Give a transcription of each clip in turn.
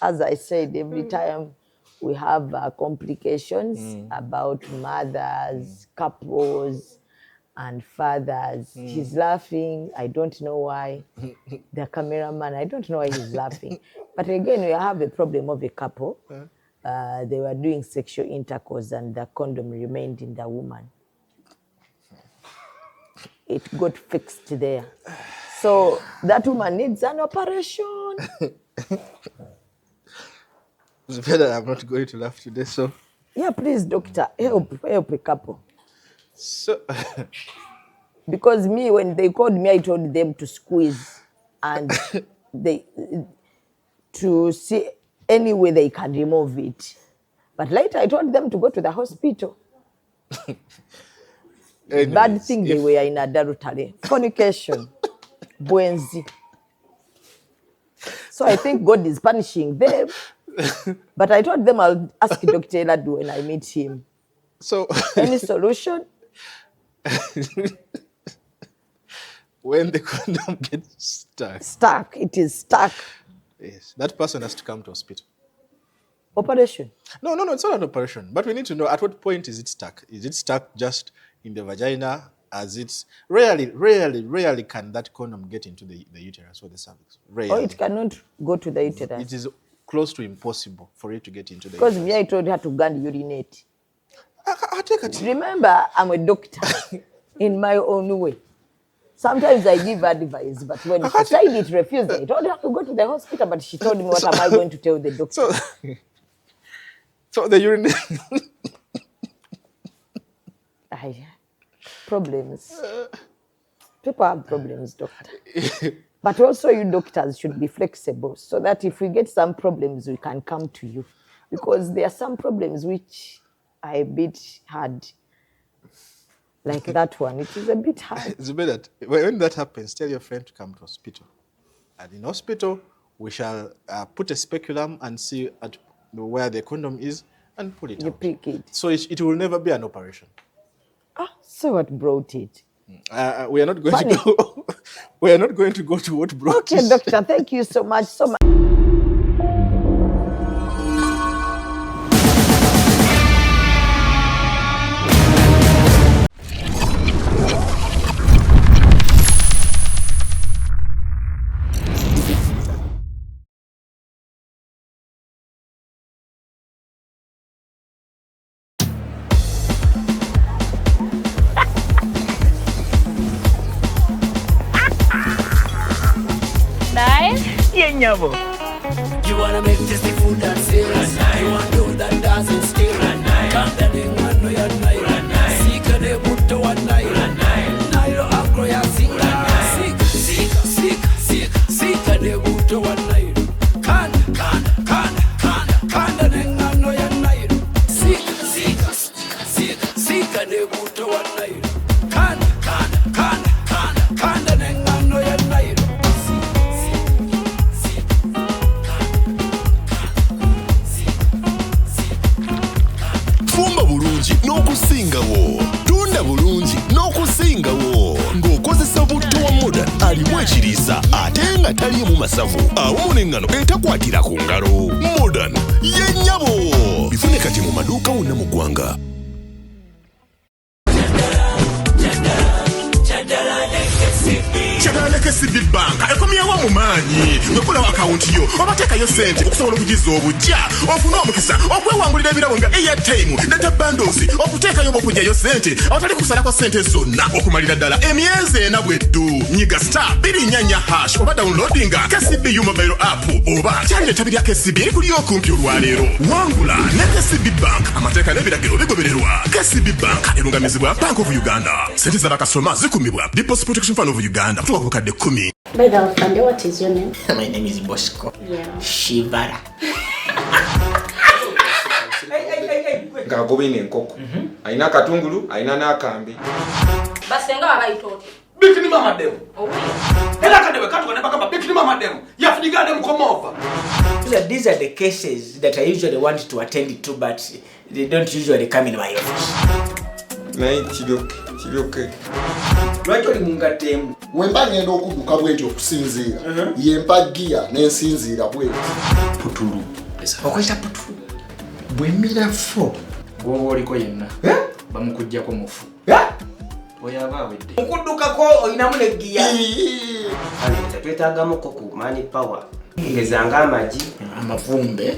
as I said, every time we have complications about mothers, couples, and fathers. He's laughing. I don't know why. The cameraman, I don't know why he's laughing. But again, we have a problem of a couple. They were doing sexual intercourse and the condom remained in the woman. It got fixed there. So that woman needs an operation. It's better I'm not going to laugh today, so... Yeah, please, doctor, help a couple. So... Because me, when they called me, I told them to squeeze and to see any way they can remove it. But later I told them to go to the hospital. Anyways, bad thing they were in adultery. Fornication. Buenzi. So I think God is punishing them. But I told them I'll ask Dr. Eladu when I meet him. So any solution? When the condom gets stuck. Stuck. It is stuck. Yes. That person has to come to hospital. Operation? No, it's not an operation. But we need to know at what point is it stuck. Is it stuck just in the vagina? As it's rarely can that condom get into the uterus or the cervix. Rarely. Oh, it cannot go to the uterus. It is close to impossible for it to get into the because uterus. Because me, I told her to go and urinate. I take it. Remember, I'm a doctor in my own way. Sometimes I give advice, but when she tried it, refused. I told her to go to the hospital, but she told me, what am I going to tell the doctor? So the urinate... Problems. People have problems, doctor. But also you doctors should be flexible so that if we get some problems, we can come to you. Because there are some problems which are a bit hard. Like that one, it is a bit hard. It's better that when that happens, tell your friend to come to hospital. And in hospital, we shall put a speculum and see at where the condom is and pull it out. You pick it. So it will never be an operation. So what brought it? We are not going to go. We are not going to go to what brought it. Okay, doctor, thank you so much. You wanna make tasty food and sales. You want to do that dancing still. Come down in one no your night. Sika de buto one night. Nairo agro ya singa. Sika de buto one night. Can down no your night. Sika de buto one night. Can down no your night. Fumba bulungi n'okusingawo, tunda bulungi n'okusingawo ng'okozesa butto wa modern alimu ekiriisa ate nga taliimu masavu awamu n'engano etakwatira ku ngalo. Modern ye nnyabo bifune kati mu maduuka wonna mu ggwanga. KCB Bank ekomyewo mu maanyi ng'okola akawunti yo obateekayo ssente okusobola okugiza obujja ofune omukisa okwewangulira ebirabo nga airtime data bundles okuteekayo oba okugyayo ssente awatali kusalako ssente zonna okumalira ddala emyezi ena bweddu nyiga *244# oba downloadinga KCB mobile app oba kyalira ettabi lya KCB erikuli okumpi olwaleero wangula ne KCB Bank amateeka n'ebiragiro bigobererwa. KCB Bank erungamizibwa Bank of Uganda. Ssente z'abakasoma zikumibwa Deposit Protection Fund of Uganda. By the way, what is your name? My name is Bosco. Yeah. Shivara. Ngagobine nkoko. Aina katungulu, aina nakambi. Basenga babayitoto. Bikini mama demo. Ela kadebe katu kaneba kama bikini mama demo. Yafujiga demo come over. These are the cases that I usually want to attend to, but they don't usually come in my office. Night, Chidoke. lwaki oli mungattemu wemba ngenda okuguka bwenti okusinziira yempa giya n'ensinziira bwenti putulu okwesa putulu bwemirafu gwoba oliko yenna bamukuggyako mufu oyaba awedde mukuddukako olinamu negiya tetwetaagamuko ku mani power ngezanga amagi amavumbe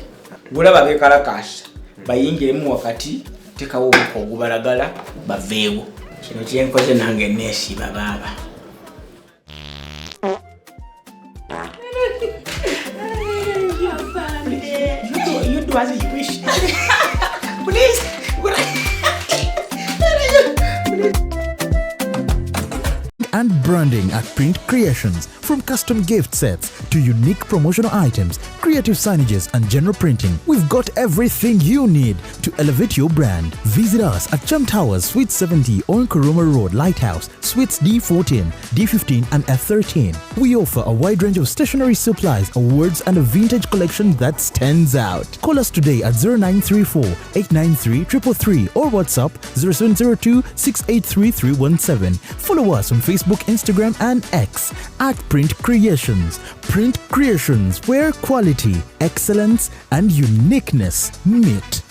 bulaba gekalakasa bayingiremu wakati tekawo obuko ogubalagala baveewo kino kyenkoze nange neesiba baaba you do as you wish please and branding at Print Creations. From custom gift sets to unique promotional items, creative signages and general printing, we've got everything you need to elevate your brand. Visit us at Chum Towers, Suite 70 on Kuruma Road, Lighthouse, Suites D14, D15 and F13. We offer a wide range of stationery supplies, awards and a vintage collection that stands out. Call us today at 0934 893 333 or WhatsApp 0702 683 317. Follow us on Facebook, Instagram and X at Print Creations. Print Creations, where quality, excellence and uniqueness meet.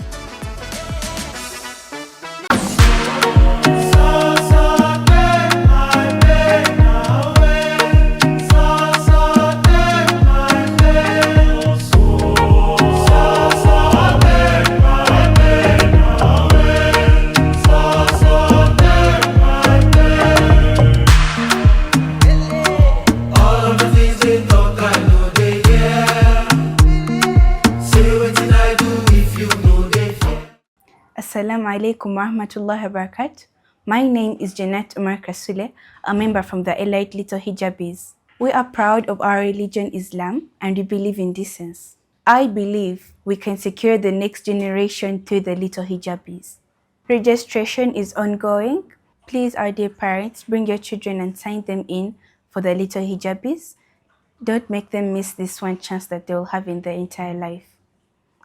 Assalamu alaikum warahmatullahi wabarakatuh. My name is Janet Umar Kasule, a member from the Elite Little Hijabis. We are proud of our religion Islam and we believe in decency. I believe we can secure the next generation through the Little Hijabis. Registration is ongoing. Please, our dear parents, bring your children and sign them in for the Little Hijabis. Don't make them miss this one chance that they will have in their entire life.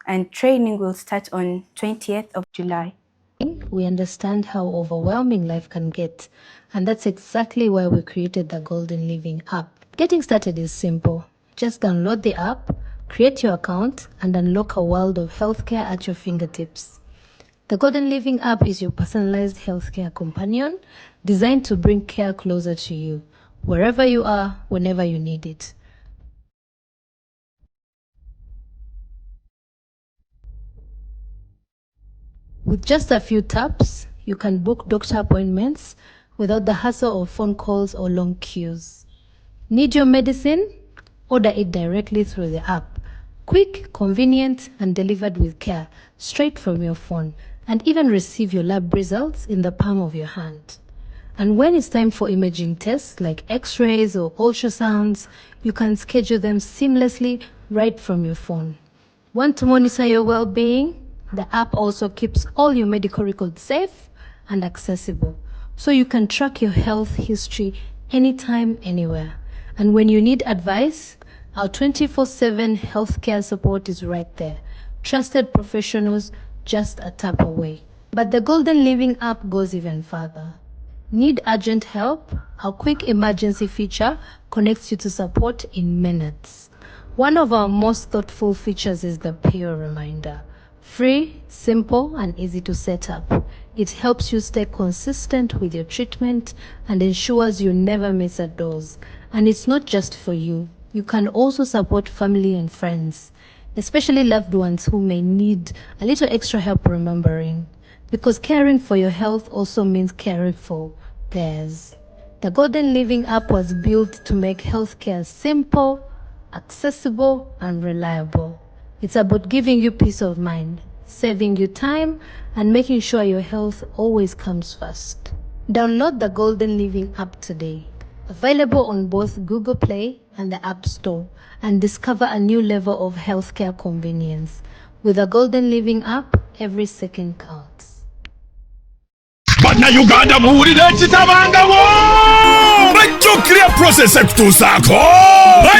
And training will start on 20th of July. We understand how overwhelming life can get, and that's exactly why we created the Golden Living app. Getting started is simple. Just download the app, create your account, and unlock a world of healthcare at your fingertips. The Golden Living app is your personalized healthcare companion, designed to bring care closer to you, wherever you are, whenever you need it. With just a few taps, you can book doctor appointments without the hassle of phone calls or long queues. Need your medicine? Order it directly through the app. Quick, convenient, and delivered with care, straight from your phone, and even receive your lab results in the palm of your hand. And when it's time for imaging tests like x-rays or ultrasounds, you can schedule them seamlessly right from your phone. Want to monitor your well-being? The app also keeps all your medical records safe and accessible, so you can track your health history anytime, anywhere. And when you need advice, our 24/7 healthcare support is right there. Trusted professionals just a tap away. But the Golden Living app goes even further. Need urgent help? Our quick emergency feature connects you to support in minutes. One of our most thoughtful features is the Pure Reminder. Free, simple, and easy to set up. It helps you stay consistent with your treatment and ensures you never miss a dose. And it's not just for you. You can also support family and friends, especially loved ones who may need a little extra help remembering. Because caring for your health also means caring for theirs. The Golden Living app was built to make healthcare simple, accessible, and reliable. It's about giving you peace of mind, saving you time, and making sure your health always comes first. Download the Golden Living app today. Available on both Google Play and the App Store, and discover a new level of healthcare convenience. With the Golden Living app, every second counts. Bana Uganda muwulire kitabanga wo wajjukira process ekutuusaako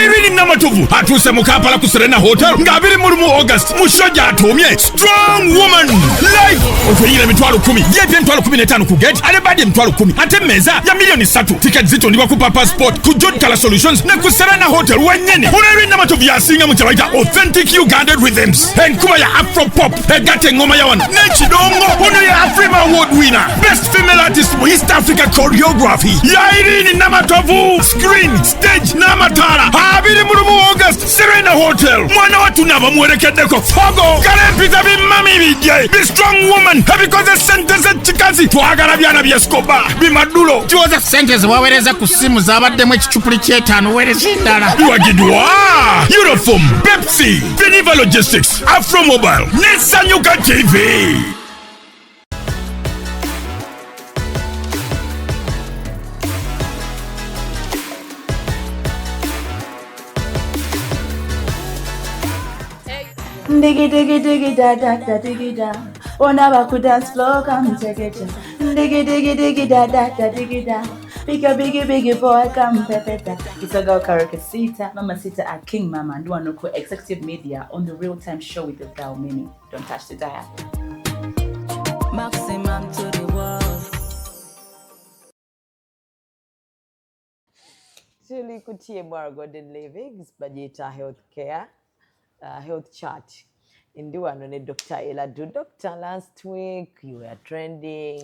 Irene Namatovu atuuse mu Kampala ku Serena Hotel nga 21 August mu show gy'atuumye Strong Woman live otuyira emitwalo 10 yeepye emitwalo 15 ku gate ate badi emitwalo 10 ate mmeeza ya milioni 3 ticket zitundibwa ku Papa Sport ku John Color Solutions ne ku Serena Hotel wennyini ono Irene Namatovu yasinga mu kyabayita authentic Ugandan rhythms enkuba ya Afro Pop egatta engoma ya wano n'ekidongo ono ye Afrima Award winner best female artist mu East Africa choreography ya Irene Namatovu screen stage n'amataala 21 August Serena Hotel mwana watu nava muwerekeddeko fogo kalempiza bimami bijje be strong woman ebikoze sente z'ekikazi twagala byana byeskoba bimadulo kiwoza sente zewaweereza ku ssimu z'abaddemu ekicupuli ky'etaano weereza endala biwagidwa Uniform Pepsi Veniva Logistics Afro Mobile ne Sanyuka TV. Diggy diggy diggy da da da diggy da. Ona baku dance floor come take it. Diggy diggy diggy da da da diggy da. Biggie boy come pepeta. Yetaga Karakasita, Mama Sita at King Mama and Duanoko Executive Media on the RealTime show with the Daumini. Don't touch the dial. Maximum to the world. Julie Kutie Golden Livings, Bajita Healthcare, Health Chart. In the one on Dr. Eladu. Doctor, last week you were trending.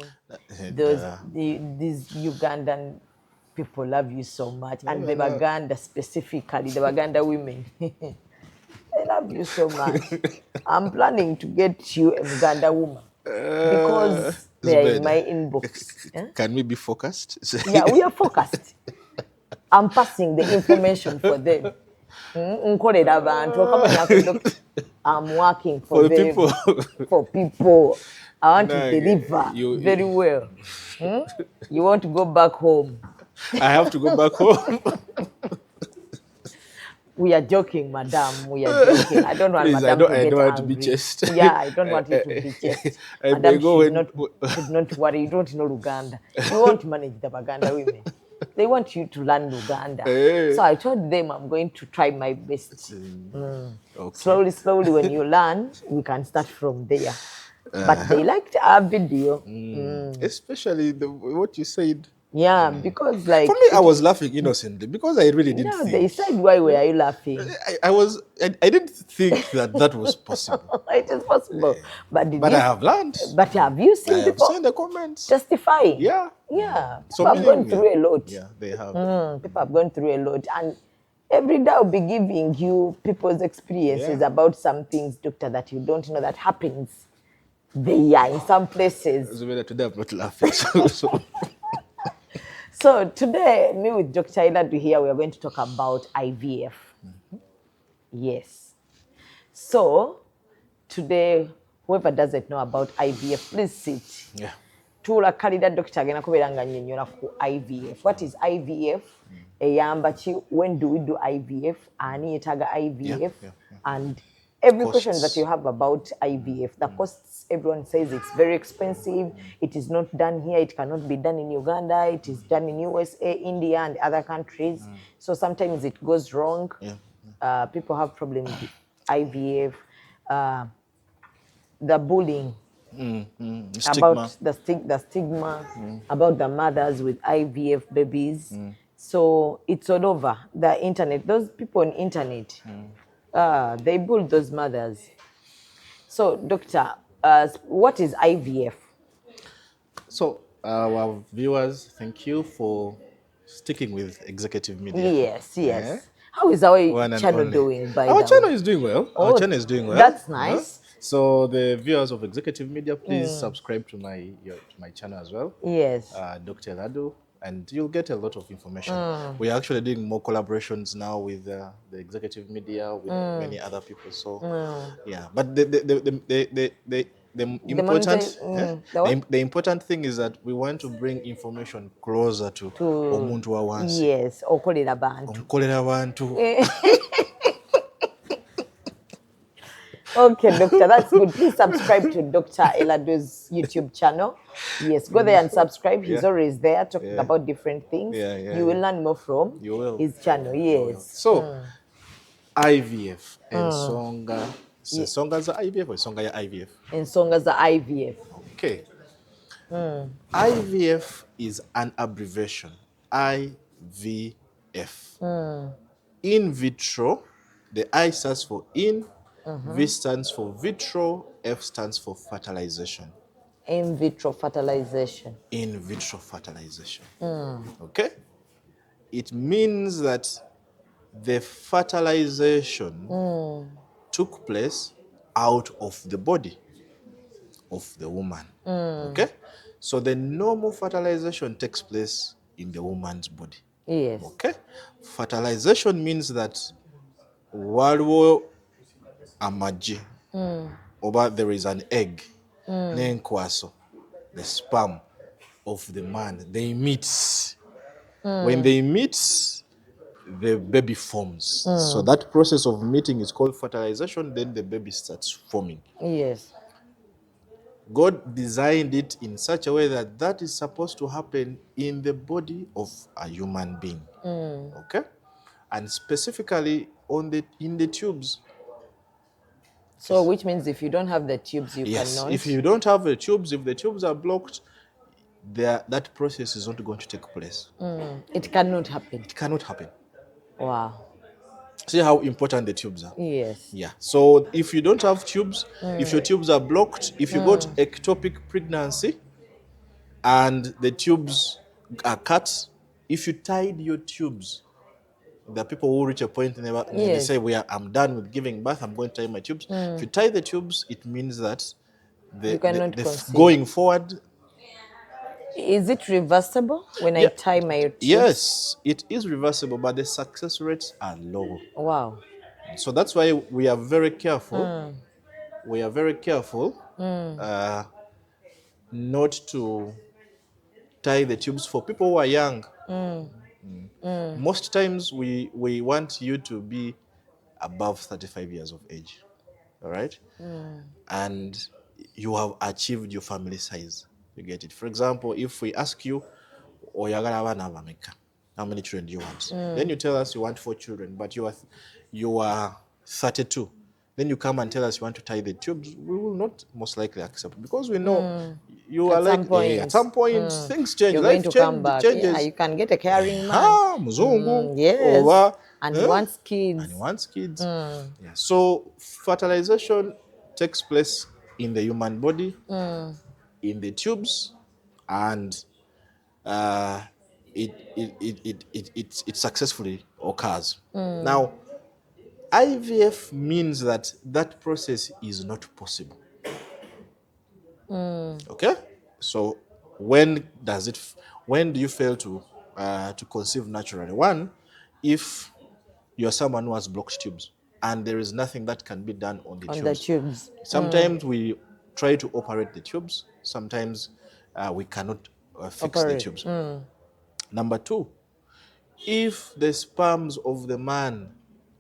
These Ugandan people love you so much, and the Baganda specifically, the Baganda women. They love you so much. I'm planning to get you a Uganda woman because they're in my inbox. Can we be focused? Yeah, we are focused. I'm passing the information for them. I'm working for them, people. For people. I want to deliver very well. You want to go back home? I have to go back home. We are joking, madam. We are joking. I don't want Please, madam to get I don't want angry. to be chased. Yeah, I don't want you to be chased. Madam should not worry. You don't know Uganda. You won't manage the Baganda women. They want you to learn Uganda. So I told them I'm going to try my best. Okay. Slowly, when you learn, we can start from there. But they liked our video. Especially what you said. Yeah, because like... For me, I was laughing innocently because I really didn't think. They said, why were you laughing? I didn't think that was possible. It is possible. But I have learned. But have you seen I have seen the comments. Justifying? Yeah. Yeah. So people have gone through a lot. Yeah, they have. People have gone through a lot. And every day I'll be giving you people's experiences about some things, doctor, that you don't know that happens there in some places. Today I'm not laughing. So today, me with Dr. Eladu here, we are going to talk about IVF. Yes. So today, whoever doesn't know about IVF, please sit. Yeah. Tula kalida Dr. Agena kuberanga nyenyona ku IVF. What is IVF? Eyambachi, when do we do IVF? Ani Yetaga IVF. And every question that you have about IVF, the costs, everyone says it's very expensive. It is not done here. It cannot be done in Uganda. It is done in USA, India, and other countries. So sometimes it goes wrong. People have problems with IVF. The bullying, about the stigma, about the mothers with IVF babies. So it's all over the internet. Those people on internet, they bully those mothers. So, doctor, what is IVF? So, our viewers, thank you for sticking with Executive Media. Yes. Yeah? How is our channel doing? Our channel is doing well. Our channel is doing well. That's nice. So, the viewers of Executive Media, please subscribe to my channel as well. Yes. Dr. Eladu. And you'll get a lot of information. We're actually doing more collaborations now with the Executive Media, with many other people. So, yeah. But the important thing is that we want to bring information closer to omuntu wawansi. Yes, okolera abantu. Okay, doctor, that's good. Please subscribe to Dr. Elado's YouTube channel. Yes, go there and subscribe. He's always there talking about different things. You will learn more from his channel. Yes. So, IVF. Ensonga. Ensonga za IVF or ensonga ya IVF? Ensonga za IVF. Okay. IVF is an abbreviation. IVF. In vitro, the I stands for in, V stands for vitro, F stands for fertilization. In vitro fertilization. In vitro fertilization. Okay? It means that the fertilization took place out of the body of the woman. Okay? So the normal fertilization takes place in the woman's body. Yes. Okay? Fertilization means that waliwo amagi, or there is an egg, nenkwaso, the sperm of the man. They meet. When they meet, the baby forms. So that process of meeting is called fertilization, then the baby starts forming. Yes. God designed it in such a way that that is supposed to happen in the body of a human being. Okay? And specifically in the tubes. So which means if you don't have the tubes, you Yes, cannot. if you don't have the tubes, if the tubes are blocked, that process is not going to take place. It cannot happen. It cannot happen. Wow. See how important the tubes are? Yes. Yeah. So if you don't have tubes, if your tubes are blocked, if you got ectopic pregnancy and the tubes are cut, if you tied your tubes, there are people who reach a point and they say, I'm done with giving birth, I'm going to tie my tubes. If you tie the tubes, it means that going forward. Is it reversible when I tie my tubes? Yes, it is reversible, but the success rates are low. Wow. So that's why we are very careful. We are very careful not to tie the tubes for people who are young. Most times we want you to be above 35 years of age. All right? And you have achieved your family size. You get it? For example, if we ask you, how many children do you want? Then you tell us you want 4 children, but you are 32. Then you come and tell us you want to tie the tubes. We will not most likely accept, because we know you are at some point things change. You're Life going to come back. changes. Yeah, you can get a caring man. Yes. And he wants kids. And he wants kids. Yeah. So fertilization takes place in the human body, in the tubes, and it successfully occurs. Now, IVF means that process is not possible. Okay? So when do you fail to conceive naturally? One, if you're someone who has blocked tubes and there is nothing that can be done on the tubes. Sometimes we try to operate the tubes. Sometimes we cannot fix the tubes. Number 2, if the sperms of the man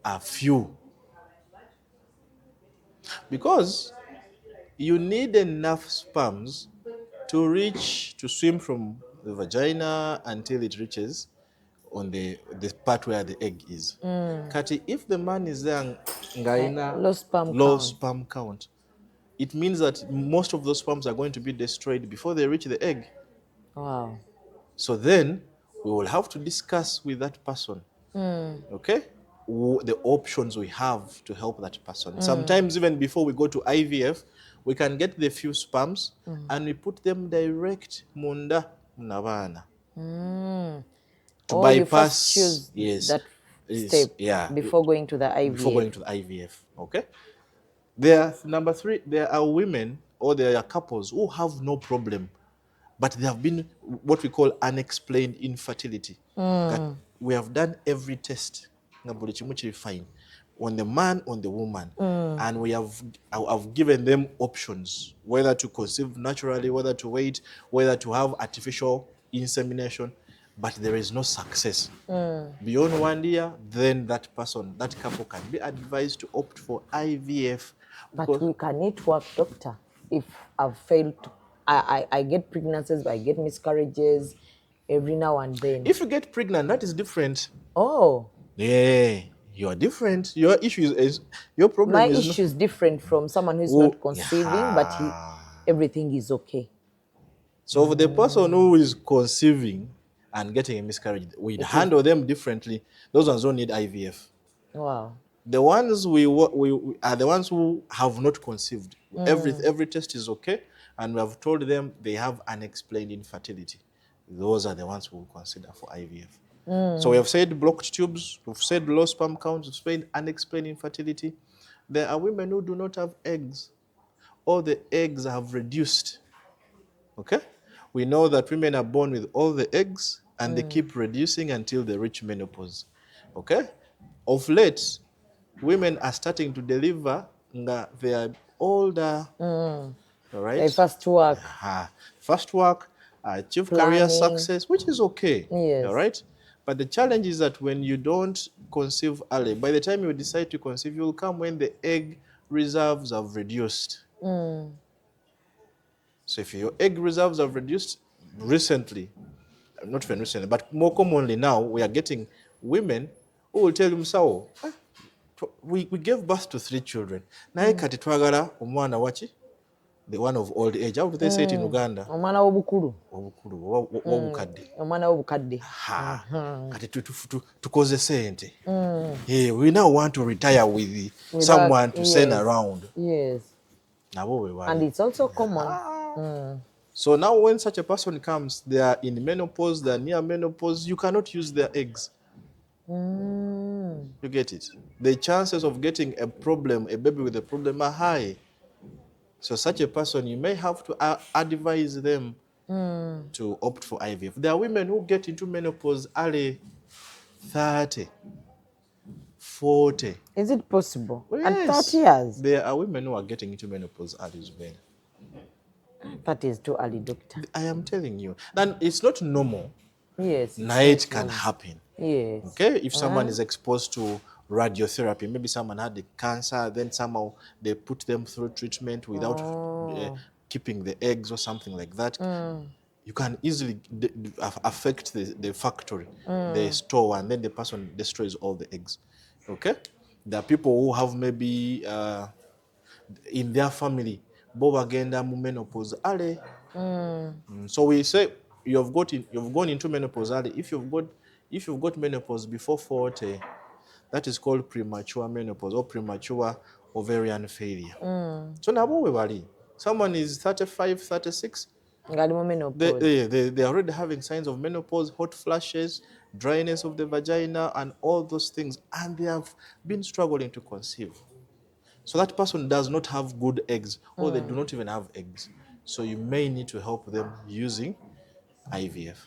are few, because you need enough sperms to swim from the vagina until it reaches on the part where the egg is. Kati, if the man is there low sperm count, it means that most of those sperms are going to be destroyed before they reach the egg. Wow. So then we will have to discuss with that person, okay, the options we have to help that person. Sometimes even before we go to IVF, we can get the few sperms and we put them direct munda nabana. To bypass, you first choose that step before going to the IVF. Before going to the IVF, okay? Number 3, there are women or there are couples who have no problem, but they have been what we call unexplained infertility. We have done every test fine on the man, on the woman, and I've given them options, whether to conceive naturally, whether to wait, whether to have artificial insemination, but there is no success. Beyond 1 year, then that couple can be advised to opt for IVF, But we can it work, doctor, if I've failed. I get pregnancies, I get miscarriages every now and then. If you get pregnant, that is different. Oh. Yeah, you are different. Your issue is, your problem My is... issue is different from someone who's not conceiving, but everything is okay. So for the person who is conceiving and getting a miscarriage, we'd handle them differently. Those ones don't need IVF. Wow. The ones we are the ones who have not conceived. Every test is okay, and we have told them they have unexplained infertility. Those are the ones we will consider for IVF. So we have said blocked tubes, we've said low sperm counts, we've said unexplained infertility. There are women who do not have eggs, or the eggs have reduced. Okay? We know that women are born with all the eggs and they keep reducing until they reach menopause. Okay? Of late, women are starting to deliver, they are older. All right? They first work. First work, achieve career success, which is okay. Yes. All right? But the challenge is that when you don't conceive early, by the time you decide to conceive, you will come when the egg reserves have reduced. So if your egg reserves have reduced recently, not even recently, but more commonly now, we are getting women who will tell themselves, we gave birth to 3 children. Naye kati twagala omwana wachi? The one of old age. How do they say it in Uganda? Omwana w'obukulu. Obukulu, w'obukadde. Omwana w'obukadde. Kati tukoze sente. We now want to retire with someone to send around. Yes. And it's also common. So now when such a person comes, they are in menopause, they are near menopause, you cannot use their eggs. You get it? The chances of getting a baby with a problem are high. So such a person, you may have to advise them to opt for IVF. There are women who get into menopause early, 30, 40. Is it possible? Well, At yes. 30 years? There are women who are getting into menopause early as well. That is too early, doctor. I am telling you. And it's not normal. Yes. It can happen. Yes. Okay? If someone is exposed to radiotherapy, maybe someone had the cancer, then somehow they put them through treatment without keeping the eggs or something like that. You can easily affect the factory, the store, and then the person destroys all the eggs. Okay? There are people who have maybe in their family, agenda menopause early. So we say you've gone into menopause early. If you've got menopause before 40, that is called premature menopause or premature ovarian failure. So now we worry. Someone is 35, 36. They are already having signs of menopause, hot flashes, dryness of the vagina, and all those things, and they have been struggling to conceive. So that person does not have good eggs, or they do not even have eggs. So you may need to help them using IVF.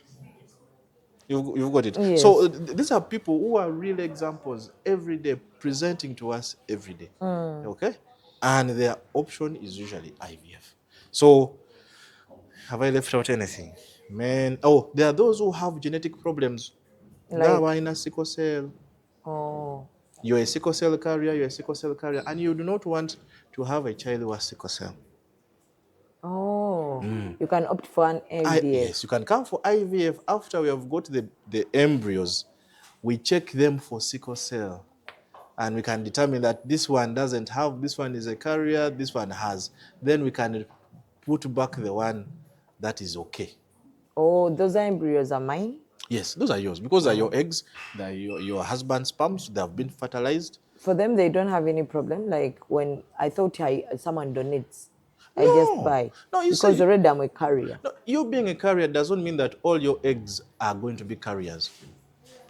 You've got it. Yes. So these are people who are real examples every day, presenting to us every day. Okay? And their option is usually IVF. So have I left out anything? Man, there are those who have genetic problems. Now in a sickle cell. You're a sickle cell carrier, and you do not want to have a child who has sickle cell. You can opt for an IVF. Yes, you can come for IVF after we have got the embryos. We check them for sickle cell, and we can determine that this one doesn't have, this one is a carrier, this one has. Then we can put back the one that is okay. Those embryos are mine? Yes, those are yours, because they're your eggs, they're your husband's sperms, they have been fertilized. For them, they don't have any problem? Like when I thought someone donates, I just buy. No, because already I'm a carrier. No, you being a carrier doesn't mean that all your eggs are going to be carriers.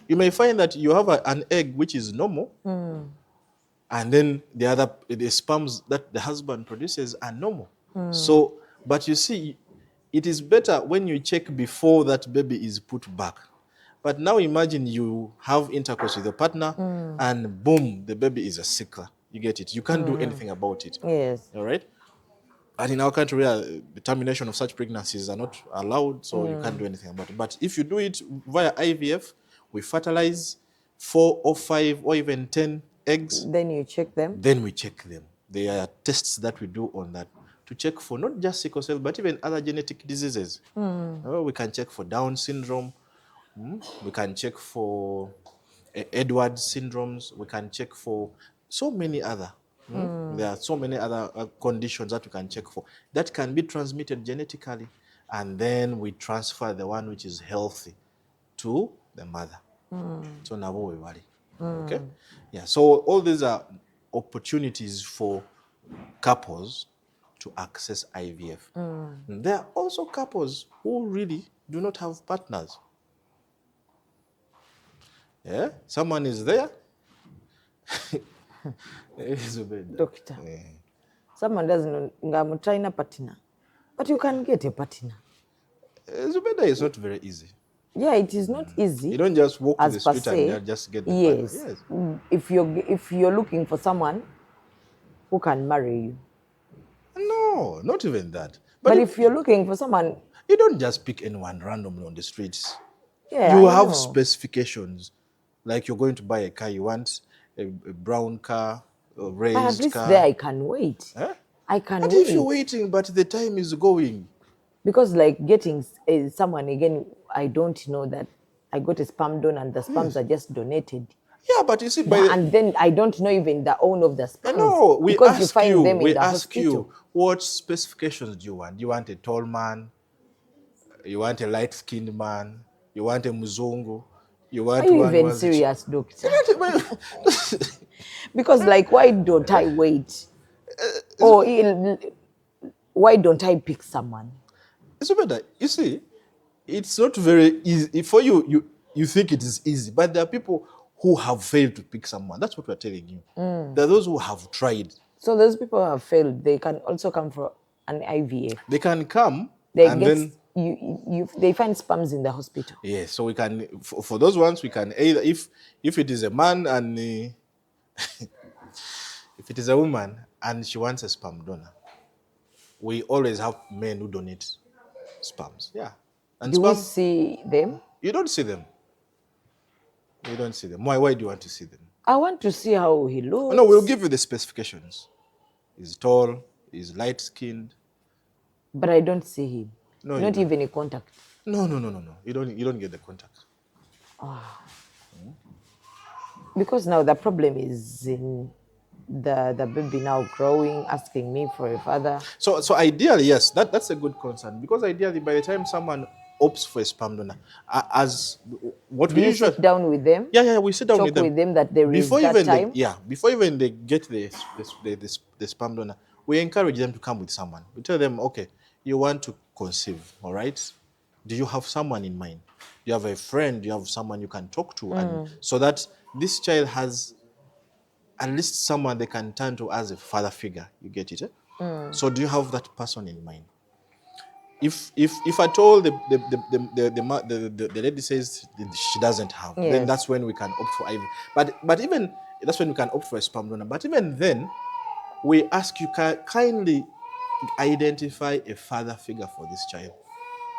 You may find that you have an egg which is normal, and then the sperms that the husband produces are normal. So, but you see, it is better when you check before that baby is put back. But now imagine you have intercourse with your partner and boom, the baby is a sickler. You get it? You can't do anything about it. Yes. All right? And in our country, the termination of such pregnancies are not allowed, so you can't do anything about it. But if you do it via IVF, we fertilize 4 or 5 or even 10 eggs. Then you check them? Then we check them. there are tests that we do on that to check for not just sickle cell, but even other genetic diseases. We can check for Down syndrome. We can check for Edwards syndromes. We can check for so many other. There are so many other conditions that we can check for that can be transmitted genetically, and then we transfer the one which is healthy to the mother. So now we worry. Okay? Yeah. So all these are opportunities for couples to access IVF. There are also couples who really do not have partners. Yeah, someone is there. Doctor, someone doesn't know China partner, but you can get a partner. Zubeda is not very easy. Yeah, it is not easy. You don't just walk to the street and just get the partner. Yes. If you're looking for someone who can marry you. No, not even that. But if you're looking for someone, you don't just pick anyone randomly on the streets. Yeah, you I have know. Specifications. Like you're going to buy a car, you want a brown car, a raised but at least car. there I can wait. I can But wait. if you're waiting, but the time is going. Because like getting someone again, I don't know that I got a sperm donor and the sperms are just donated. Yeah, but you see, and then I don't know even the owner of the sperms. No, we because ask you find them in the hospital. you, what specifications do you want? Do you want a tall man? You want a light-skinned man? You want a muzungu? You want Are you one even serious, doctor? Because like, why don't I wait? Why don't I pick someone? It's better. You see, it's not very easy. For you think it is easy, but there are people who have failed to pick someone. That's what we're telling you. There are those who have tried. So those people who have failed, they can also come for an IVF. They can come then they find sperms in the hospital. Yeah, so we can, for those ones, we can either, if it is a man and if it is a woman and she wants a sperm donor, we always have men who donate sperms. Yeah. And do we see them? You don't see them. You don't see them. Why do you want to see them? I want to see how he looks. No, we'll give you the specifications. He's tall, he's light-skinned. But I don't see him. No, not even a contact. No. You don't get the contact. Because now the problem is in the baby now growing, asking me for a father. So ideally, yes, that's a good concern, because ideally by the time someone opts for a sperm donor, as what we usually sit down with them. Yeah, we sit down talk with them that there before is that even time. Before even they get the sperm donor, we encourage them to come with someone. We tell them, okay, you want to conceive, all right? Do you have someone in mind? Do you have a friend? Do you have someone you can talk to? And so that this child has at least someone they can turn to as a father figure. You get it? So do you have that person in mind? If at all the lady says she doesn't have, then that's when we can opt for IVF. But even that's when we can opt for a sperm donor. But even then, we ask you kindly identify a father figure for this child,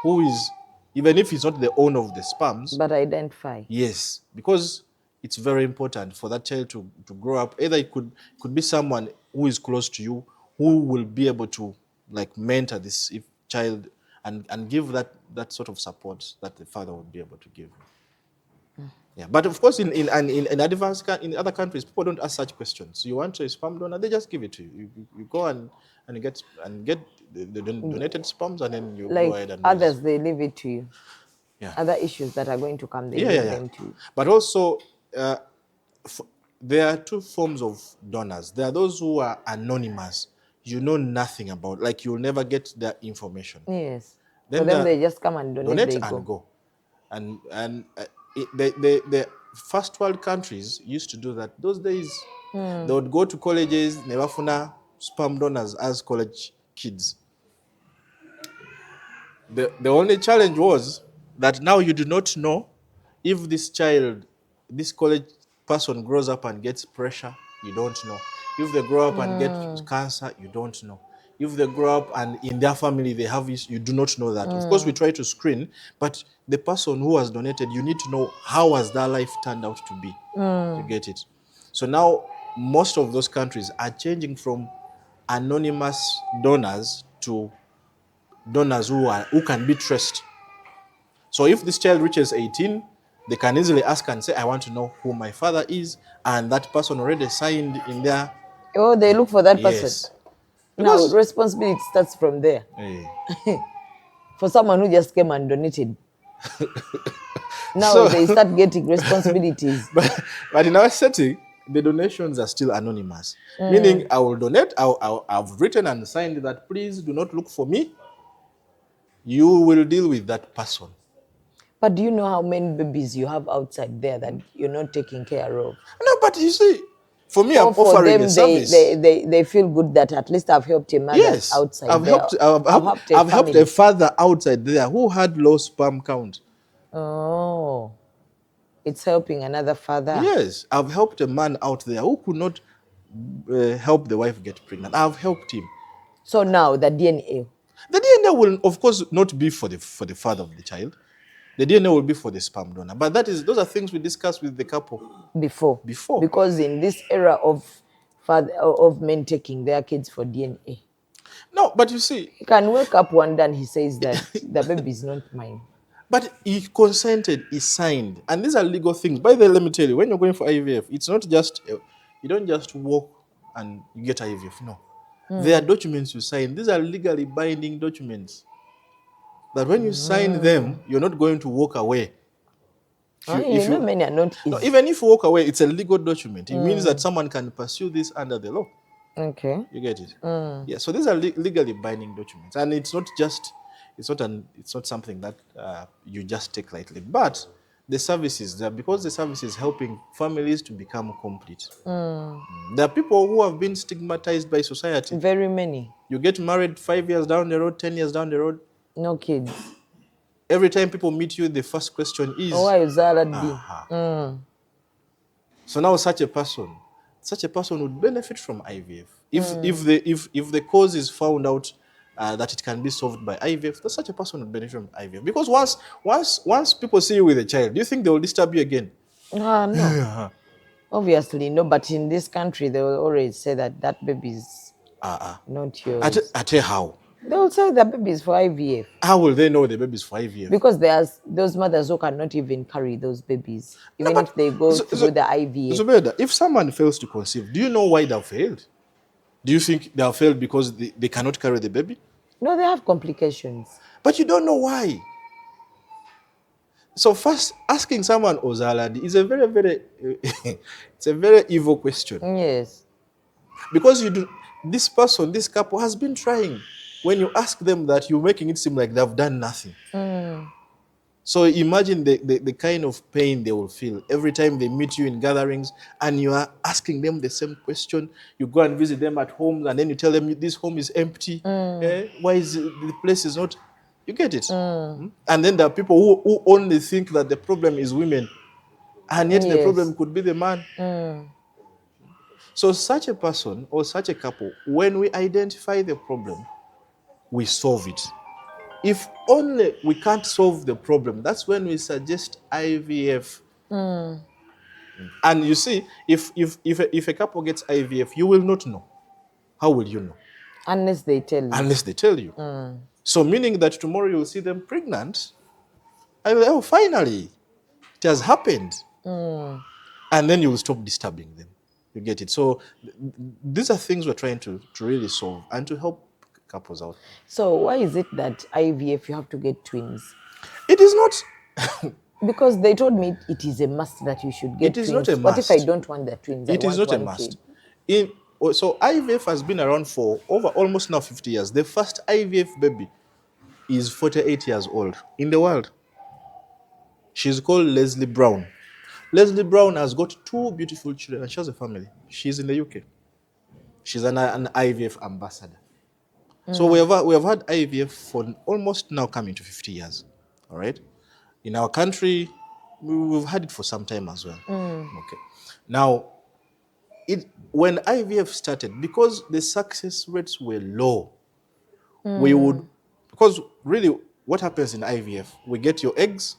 who is, even if he's not the owner of the sperms, but identify. Yes, because it's very important for that child to grow up. Either it could be someone who is close to you, who will be able to like mentor this child and give that sort of support that the father would be able to give. Yeah, but of course, in other countries, people don't ask such questions. You want a sperm donor, they just give it to you. You go and get the donated sperms, and then you like go ahead and others, they leave it to you. Yeah. Other issues that are going to come, they leave them to you. But also, there are two forms of donors. There are those who are anonymous. You know nothing about, like you'll never get their information. Yes. Then for them, they just come and donate and go. And the first world countries used to do that. Those days, they would go to colleges, nebafuna sperm donors as college kids. The only challenge was that now you do not know if this college person grows up and gets pressure, you don't know. If they grow up and get cancer, you don't know. If they grow up and in their family they have this, you do not know that. Of course, we try to screen, but the person who has donated, you need to know how has their life turned out to be. You get it? So now most of those countries are changing from anonymous donors to donors who can be traced. So if this child reaches 18, they can easily ask and say, I want to know who my father is, and that person already signed in there. Oh, they look for that person. Yes. Now, responsibility starts from there. For someone who just came and donated. Now So- they start getting responsibilities. But in our setting, the donations are still anonymous. Meaning, I will donate, I've written and signed that, please do not look for me. You will deal with that person. But do you know how many babies you have outside there that you're not taking care of? No, but you see, for me, Or I'm for offering them, a service. they feel good that at least I've helped a mother Yes, outside I've there. I've helped a father outside there who had low sperm count. Oh, it's helping another father. Yes, I've helped a man out there who could not help the wife get pregnant. I've helped him. So now the DNA. The DNA will, of course, not be for the father of the child. The DNA will be for the sperm donor. But those are things we discussed with the couple Before. Because in this era of men taking their kids for DNA. No, but you see, he can wake up one day and he says that the baby is not mine. But he consented, he signed. And these are legal things. By the way, let me tell you, when you're going for IVF, it's not just, you don't just walk and you get IVF. No. There are documents you sign. These are legally binding documents. That when you sign them, you're not going to walk away. Many are not easy. No, even if you walk away, it's a legal document. It means that someone can pursue this under the law. Okay. You get it? Yeah. So these are legally binding documents, and it's not just, it's not something that you just take lightly. But the services there, because the service is helping families to become complete. There are people who have been stigmatized by society. Very many. You get married 5 years down the road, 10 years down the road. No kids. Every time people meet you, the first question is, why is that? So now such a person would benefit from IVF. If the cause is found out that it can be solved by IVF, then such a person would benefit from IVF. Because once people see you with a child, do you think they will disturb you again? No. Obviously, no. But in this country, they will always say that baby is not yours. I tell you how. They will say the baby is for IVF. How will they know the baby is for IVF? Because there's those mothers who cannot even carry those babies, even if they go through the IVF. So, if someone fails to conceive, do you know why they have failed? Do you think they have failed because they cannot carry the baby? No, they have complications. But you don't know why. So first, asking someone Ozaladi is a very, very, it's a very evil question. Yes. Because this couple has been trying. When you ask them that, you're making it seem like they've done nothing. So imagine the kind of pain they will feel every time they meet you in gatherings and you are asking them the same question. You go and visit them at home and then you tell them this home is empty. Why is the place is not? You get it? And then there are people who only think that the problem is women, and yet the problem could be the man. So such a person or such a couple, when we identify the problem, we solve it. If only we can't solve the problem, that's when we suggest IVF. And you see, if a couple gets IVF, you will not know. How will you know? Unless they tell you. Unless they tell you. So meaning that tomorrow you'll see them pregnant, and oh, finally, it has happened. And then you will stop disturbing them. You get it? So these are things we're trying to really solve and to help couples out. So why is it that IVF you have to get twins? It is not. Because they told me it is a must that you should get twins. It is not a must. What if I don't want the twins? It is not a must. So IVF has been around for over almost now 50 years. The first IVF baby is 48 years old in the world. She's called Leslie Brown. Leslie Brown has got 2 beautiful children and she has a family. She's in the UK. She's an IVF ambassador. So we have had IVF for almost now coming to 50 years. All right. In our country, we've had it for some time as well. Okay. Now, when IVF started, because the success rates were low, because really what happens in IVF, we get your eggs,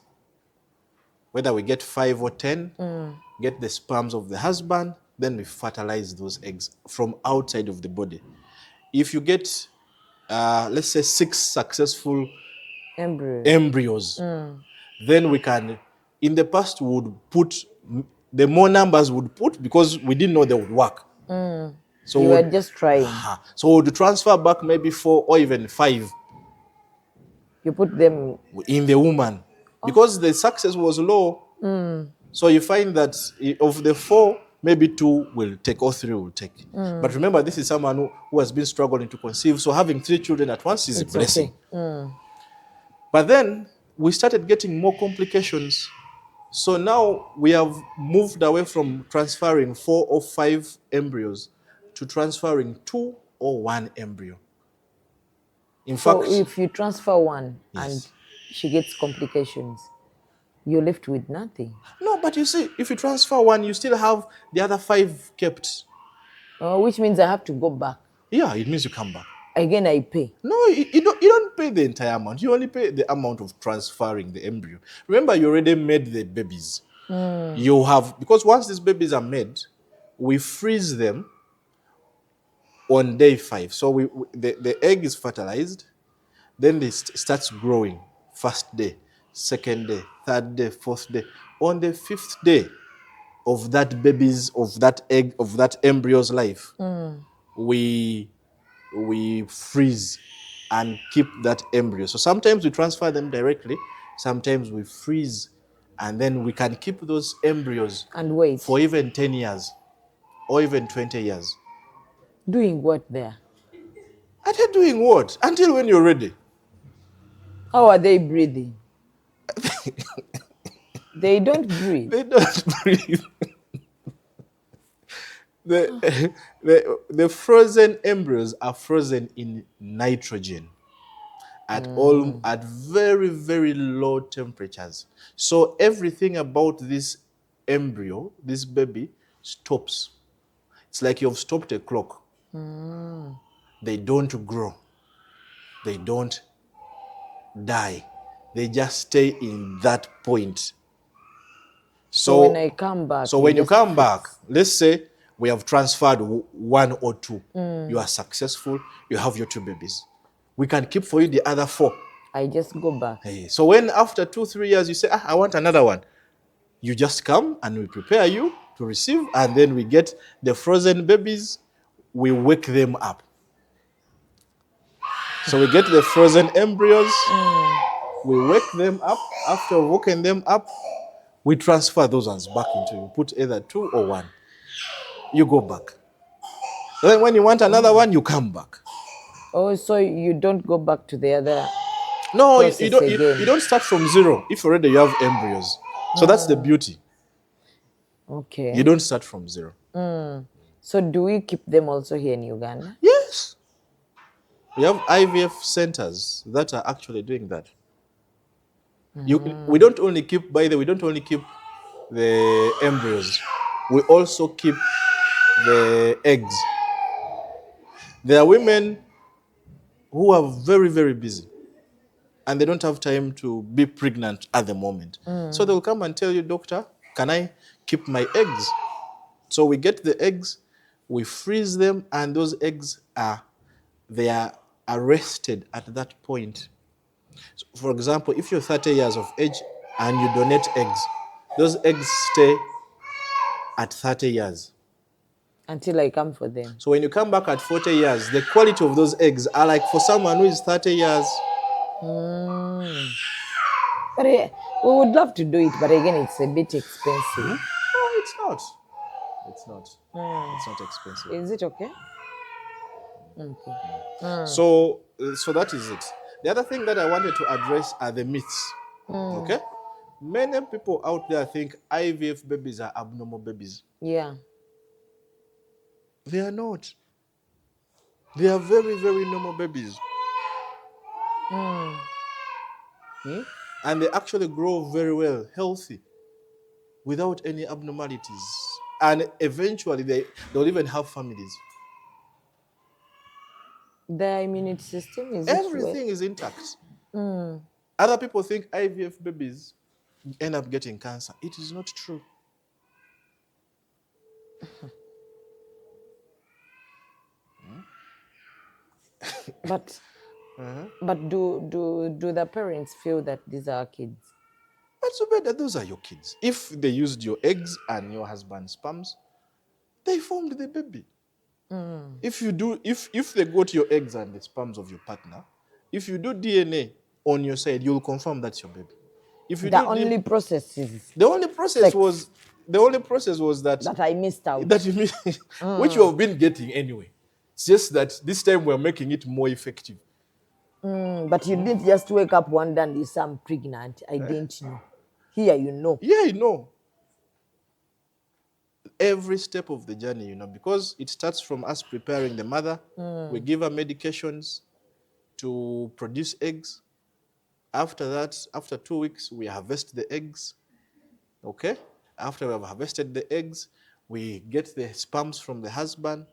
whether we get 5 or 10, get the sperms of the husband, then we fertilize those eggs from outside of the body. If you get, let's say, 6 successful embryos, then we can, in the past, we would put, the more numbers would put because we didn't know they would work. So you were just trying. So we would transfer back maybe 4 or even 5. You put them in the woman because the success was low. So you find that of the 4, maybe 2 will take or 3 will take. But remember, this is someone who has been struggling to conceive. So having 3 children at once is a blessing. Okay. But then we started getting more complications. So now we have moved away from transferring 4 or 5 embryos to transferring 2 or 1 embryo. In so fact, if you transfer one and she gets complications, you're left with nothing. No, but you see, if you transfer 1, you still have the other 5 kept. Which means I have to go back. Yeah, it means you come back. Again, I pay. No, you don't pay the entire amount. You only pay the amount of transferring the embryo. Remember, you already made the babies. You have, because once these babies are made, we freeze them on day 5. So the egg is fertilized, then it starts growing. First day, second day, third day, fourth day. On the 5th day of that baby's, of that egg, of that embryo's life, we freeze and keep that embryo. So sometimes we transfer them directly, sometimes we freeze, and then we can keep those embryos and wait for even 10 years or even 20 years. Doing what there? Are they doing what? Until when you're ready. How are they breathing? They don't breathe. They don't breathe. The frozen embryos are frozen in nitrogen at very, very low temperatures. So everything about this embryo, this baby, stops. It's like you've stopped a clock. They don't grow. They don't die. They just stay in that point. So when I come back, so when you come back, let's say we have transferred 1 or 2. You are successful. You have your 2 babies. We can keep for you the other 4. I just go back. So when after 2-3 years you say, I want another one, you just come and we prepare you to receive, and then we get the frozen babies. We wake them up. So we get the frozen embryos. We wake them up. After waking them up, we transfer those ones back into you. Put either 2 or 1. You go back. Then when you want another one, you come back. Oh, so you don't go back to the other? No, you don't start from 0 if already you have embryos. So that's the beauty. Okay. You don't start from 0. So do we keep them also here in Uganda? Yes. We have IVF centers that are actually doing that. We don't only keep, by the way, we don't only keep the embryos. We also keep the eggs. There are women who are very, very busy and they don't have time to be pregnant at the moment. So they'll come and tell you, doctor, can I keep my eggs? So we get the eggs, we freeze them, and those eggs are arrested at that point. So for example, if you're 30 years of age and you donate eggs, those eggs stay at 30 years. Until I come for them. So when you come back at 40 years, the quality of those eggs are like for someone who is 30 years. But we would love to do it, but again, it's a bit expensive. No, it's not. It's not. It's not expensive. Is it okay? Okay. So that is it. The other thing that I wanted to address are the myths. Okay? Many people out there think IVF babies are abnormal babies. Yeah. They are not. They are very, very normal babies. And they actually grow very well, healthy, without any abnormalities. And eventually they'll even have families. Their immunity system is everything is intact. Other people think IVF babies end up getting cancer. It is not true. But do the parents feel that these are kids? But so better, those are your kids. If they used your eggs and your husband's sperms, they formed the baby. If they got your eggs and the sperms of your partner, if you do DNA on your side, you'll confirm that's your baby. If you The only process was that I missed out. That you missed, which you have been getting anyway. It's just that this time we're making it more effective. But you didn't just wake up one day and you say, I'm pregnant. I didn't know. Here you know. Yeah, you know. Every step of the journey, you know, because it starts from us preparing the mother. We give her medications to produce eggs. After that, after 2 weeks, we harvest the eggs. Okay? After we have harvested the eggs, we get the sperms from the husband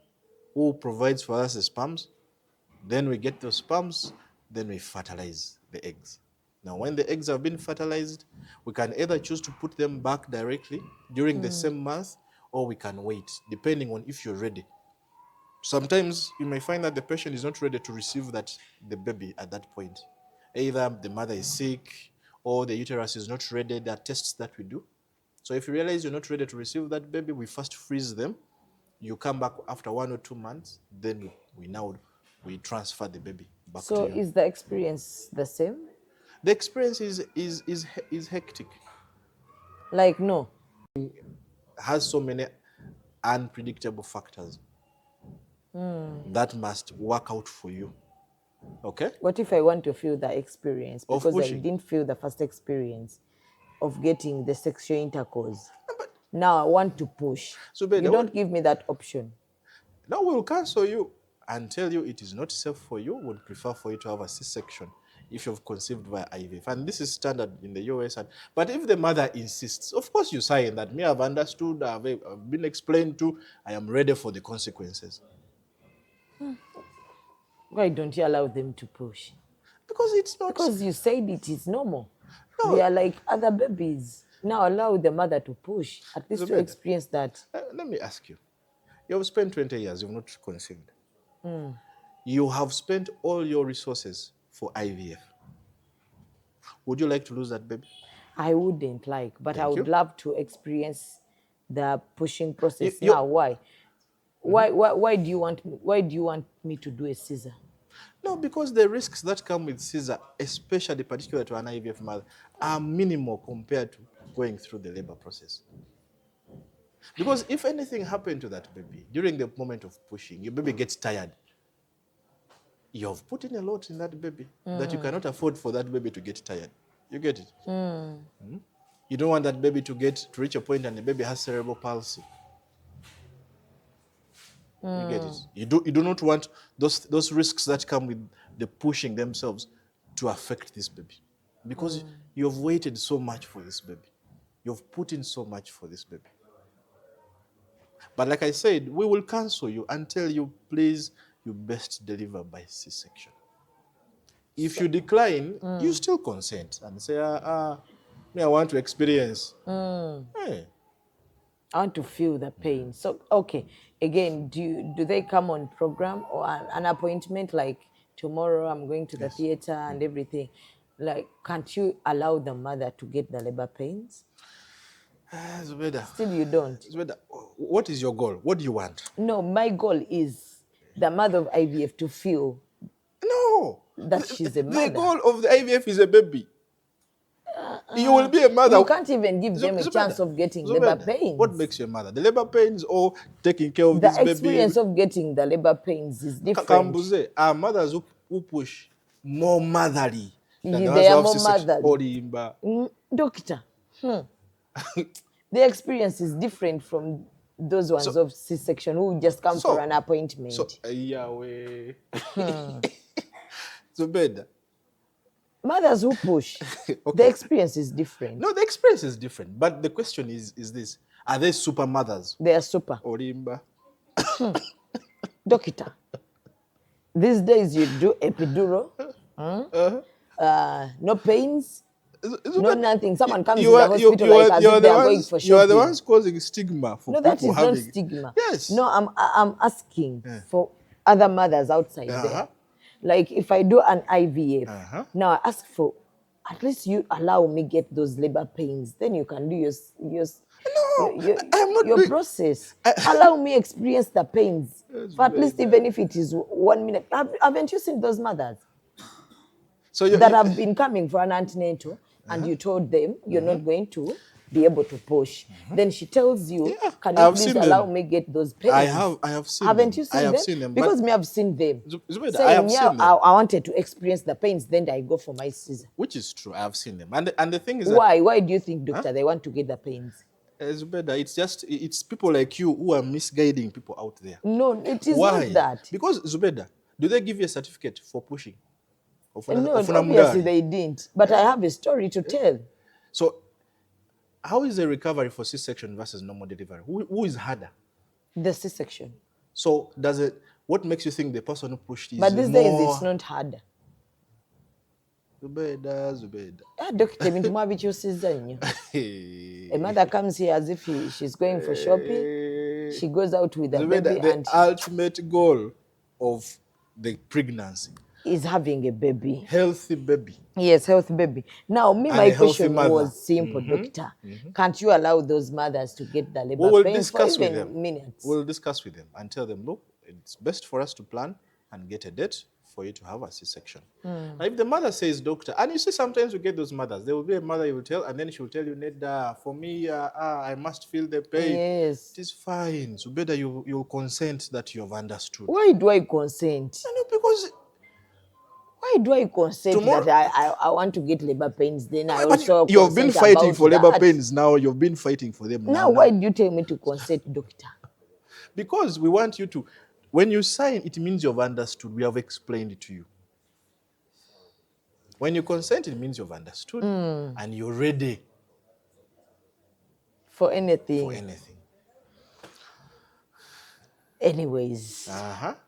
who provides for us the sperms. Then we get those sperms, then we fertilize the eggs. Now, when the eggs have been fertilized, we can either choose to put them back directly during the same month, or we can wait, depending on if you're ready. Sometimes you may find that the patient is not ready to receive the baby at that point. Either the mother is sick or the uterus is not ready. There are tests that we do. So if you realize you're not ready to receive that baby, we first freeze them. You come back after 1 or 2 months, then we transfer the baby back to you. So is the experience the same? The experience is hectic. Like, no. It has so many unpredictable factors that must work out for you. Okay? What if I want to feel the experience? Of Because I pushing. didn't feel the first experience of getting the sexual intercourse. Now I want to push. So, you don't give me that option. Now we'll cancel you and tell you it is not safe for you. Would prefer for you to have a C-section if you've conceived via IVF. And this is standard in the US. But if the mother insists, of course you sign that. Me, I've understood, I've been explained to, I am ready for the consequences. Why don't you allow them to push? Because it's not. Because you said it is normal. No. They are like other babies. Now allow the mother to push, at least to experience that. Let me ask you. You have spent 20 years, you've not conceived. You have spent all your resources for IVF. Would you like to lose that baby? I wouldn't like, but I would love to experience the pushing process. You, now, why? Why do you want me to do a Caesar? No, because the risks that come with Caesar, especially particularly to an IVF mother, are minimal compared to going through the labor process. Because if anything happened to that baby during the moment of pushing, your baby gets tired. You have put in a lot in that baby that you cannot afford for that baby to get tired. You get it? You don't want that baby to reach a point and the baby has cerebral palsy. You get it? You do not want those risks that come with the pushing themselves to affect this baby. Because you've waited so much for this baby. You've put in so much for this baby. But like I said, we will cancel you and tell you, please, you best deliver by C-section. If you decline, you still consent and say, me, I want to experience. Hey. I want to feel the pain. So, okay, again, do they come on program or an appointment like tomorrow I'm going to the theater and everything? Like, can't you allow the mother to get the labor pains? Zubeda. Still you don't. Zubeda, what is your goal? What do you want? No, my goal is the mother of IVF to feel that she's a mother. The goal of the IVF is a baby. You will be a mother. You can't even give them a chance of getting labor pains. What makes you a mother? The labor pains or taking care of this baby? The experience of getting the labor pains is different. Kambuze, are mothers who push more motherly than they are more motherly. Doctor, the experience is different from those ones of C-section who just come for an appointment. So, Yahweh. So bad. Mothers who push, the experience is different. No, the experience is different. But the question is this. Are they super mothers? They are super. Orimba. Doctor, these days you do epidural, no pains, no nothing. Someone comes to the hospital like as if they are going for shopping. You are the ones causing stigma for people having... No, that is not stigma. Yes. No, I'm asking for other mothers outside there. Like if I do an IVF, now I ask for, at least you allow me get those labor pains. Then you can do your process. Allow me experience the pains. For at least even if it is 1 minute. Haven't you seen those mothers that have been coming for an antenatal and you told them you're not going to be able to push? Then she tells you, can you please allow me get those pains? I have seen Haven't them. you seen I have them? seen them. Because me have seen them. Zubeda, Saying, I have seen them. I wanted to experience the pains, then I go for my Caesar. Which is true. I have seen them. And the thing is why? Why do you think, doctor, they want to get the pains? Zubeda, it's people like you who are misguiding people out there. No, it is Why? not that. Because, Zubeda, do they give you a certificate for pushing? No, obviously they didn't. But I have a story to tell. So, how is the recovery for C-section versus normal delivery? Who is harder? The C-section. So, what makes you think the person who pushed is But these days it's not harder. Zubeda. Doctor, a mother comes here as if she's going for shopping. She goes out with a baby. The ultimate goal of the pregnancy is having a baby. Healthy baby. Yes, healthy baby. Now, my question was simple, doctor. Can't you allow those mothers to get the labor pains for even minutes? We'll discuss with them and tell them, look, it's best for us to plan and get a date for you to have a C-section. Now, if the mother says, doctor, and you see sometimes we get those mothers, there will be a mother you will tell, and then she will tell you, Neda, for me, I must feel the pain. Yes. It is fine. So better you'll consent that you have understood. Why do I consent? No, because... Why do I consent that I want to get labor pains? Then I also you've been fighting for labor pains now. You've been fighting for them now. Why do you tell me to consent, doctor? Because we want you to... When you sign, it means you've understood. We have explained it to you. When you consent, it means you've understood and you're ready for anything. For anything. Anyways,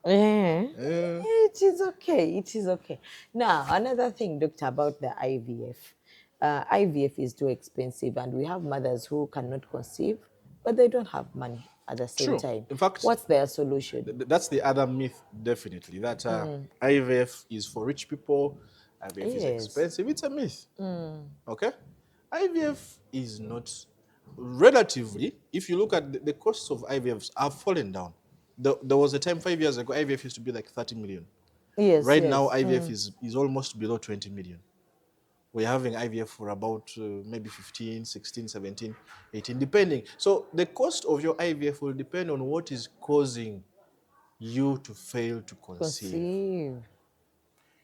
it is okay. It is okay. Now, another thing, doctor, about the IVF. IVF is too expensive, and we have mothers who cannot conceive, but they don't have money at the same time. In fact, what's their solution? That's the other myth, definitely, that IVF is for rich people. IVF is expensive. It's a myth. Okay? IVF is not... Relatively, if you look at the costs of IVFs have fallen down. There was a time 5 years ago, IVF used to be like 30 million. Yes. Right now, IVF is almost below 20 million. We're having IVF for about maybe 15, 16, 17, 18, depending. So the cost of your IVF will depend on what is causing you to fail to conceive.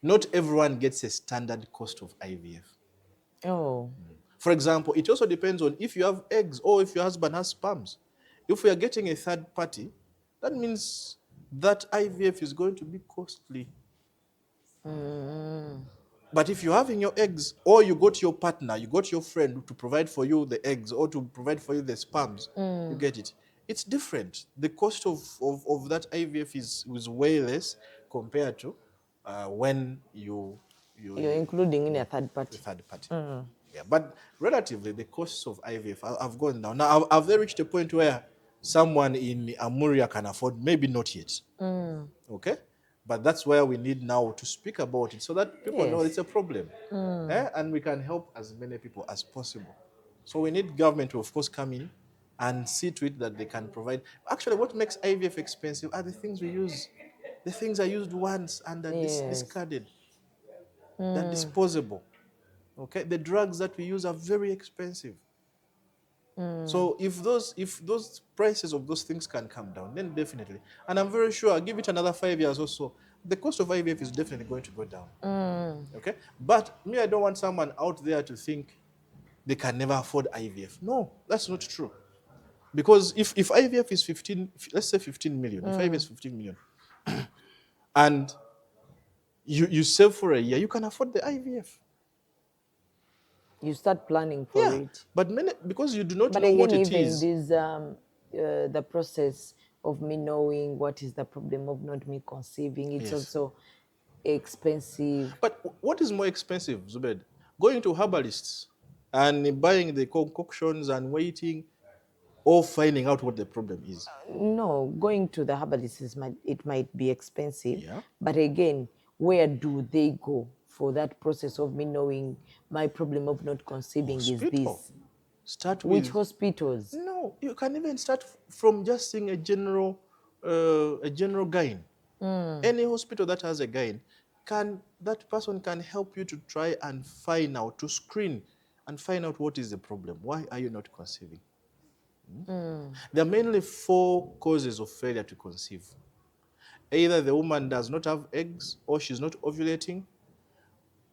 Not everyone gets a standard cost of IVF. Oh. For example, it also depends on if you have eggs or if your husband has sperms. If we are getting a third party, that means that IVF is going to be costly. But if you're having your eggs, or you got your partner, you got your friend to provide for you the eggs or to provide for you the sperms, you get it. It's different. The cost of that IVF is way less compared to when you're including in a third party. Yeah, but relatively, the costs of IVF have gone down. Now, have they reached a point where someone in Amuria can afford? Maybe not yet. Okay? But that's where we need now to speak about it so that people know it's a problem. And we can help as many people as possible. So we need government to, of course, come in and see to it that they can provide. Actually, what makes IVF expensive are the things we use. The things are used once and are discarded. They're disposable. Okay, the drugs that we use are very expensive. So if those prices of those things can come down, then definitely. And I'm very sure, give it another 5 years or so, the cost of IVF is definitely going to go down. Okay, but me, I don't want someone out there to think they can never afford IVF. No, that's not true. Because if IVF is 15, let's say 15 million, if IVF is 15 million, and you save for a year, you can afford the IVF. You start planning for it. But because you do not know what it is. This, the process of me knowing what is the problem of not me conceiving, it's also expensive. But what is more expensive, Zubed? Going to herbalists and buying the concoctions and waiting, or finding out what the problem is? No, going to the herbalists, it might be expensive. But again, where do they go for that process of me knowing my problem of not conceiving is this? Start Which with hospitals? No, you can even start from just seeing a general gyne. Any hospital that has a gyne, that person can help you to try and find out, to screen and find out what is the problem. Why are you not conceiving? There are mainly 4 causes of failure to conceive. Either the woman does not have eggs, or she's not ovulating,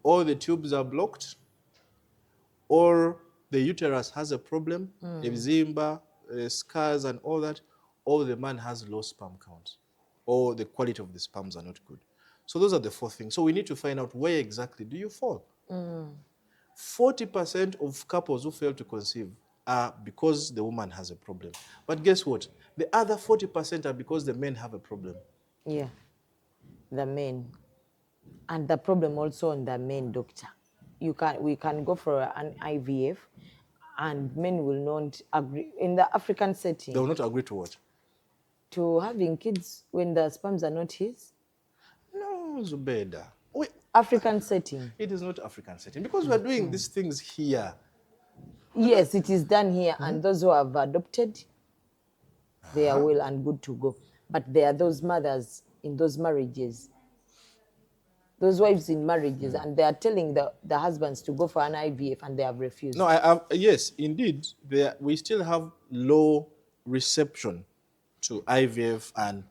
or the tubes are blocked, or the uterus has a problem, eczema, scars and all that, or the man has low sperm count, or the quality of the sperms are not good. So those are the 4 things. So we need to find out where exactly do you fall. 40% of couples who fail to conceive are because the woman has a problem. But guess what? The other 40% are because the men have a problem. Yeah, the men. And the problem also on the men, doctor. We can go for an IVF and men will not agree. In the African setting. They will not agree to what? To having kids when the sperms are not his? No, Zubeda. African setting. It is not African setting because we are doing these things here. Yes, it is done here, and those who have adopted, they are well and good to go. But there are those mothers in those marriages, those wives in marriages, and they are telling the husbands to go for an IVF, and they have refused. No, yes, indeed, we still have low reception to IVF and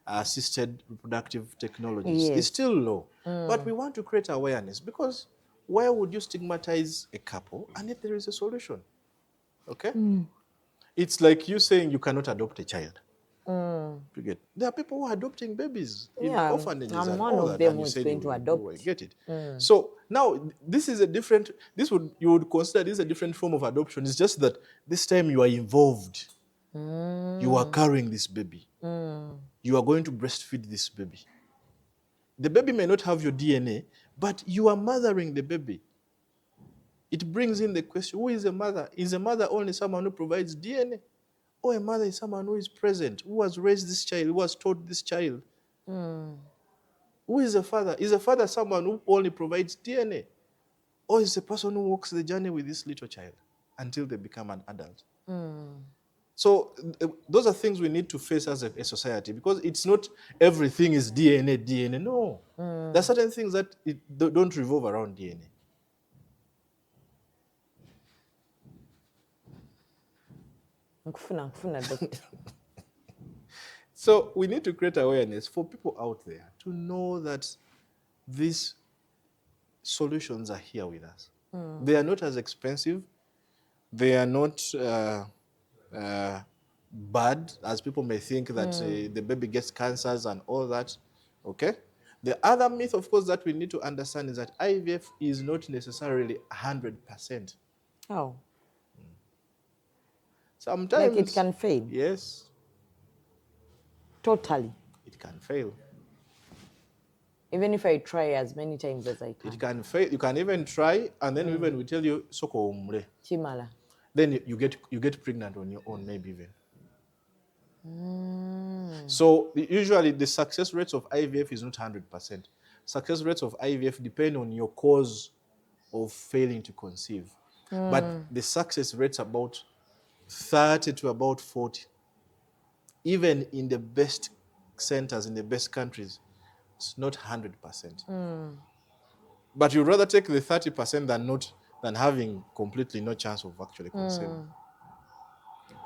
assisted reproductive technologies. Yes. It's still low, but we want to create awareness, because why would you stigmatize a couple and yet there is a solution? Okay? It's like you saying you cannot adopt a child. You get? There are people who are adopting babies in orphanages. I'm and one all of that, them and you who's said going to adopt. I get it. So now this is a different. You would consider this a different form of adoption. It's just that this time you are involved. You are carrying this baby. You are going to breastfeed this baby. The baby may not have your DNA, but you are mothering the baby. It brings in the question: who is a mother? Is a mother only someone who provides DNA? Or a mother is someone who is present, who has raised this child, who has taught this child? Who is a father? Is a father someone who only provides DNA? Or is a person who walks the journey with this little child until they become an adult? So those are things we need to face as a society, because it's not everything is DNA. No. There are certain things that don't revolve around DNA. So we need to create awareness for people out there to know that these solutions are here with us. They are not as expensive. They are not bad as people may think, that the baby gets cancers and all that. Okay? The other myth, of course, that we need to understand is that IVF is not necessarily 100%. Oh. Sometimes. Like it can fail? Yes. Totally. It can fail. Even if I try as many times as I can. It can fail. You can even try, and then even we tell you, soko umre. Chimala. Then you get pregnant on your own, maybe even. So usually the success rates of IVF is not 100%. Success rates of IVF depend on your cause of failing to conceive. But the success rates about 30 to about 40. Even in the best centers, in the best countries, it's not 100%. But you'd rather take the 30% than having completely no chance of actually conceiving.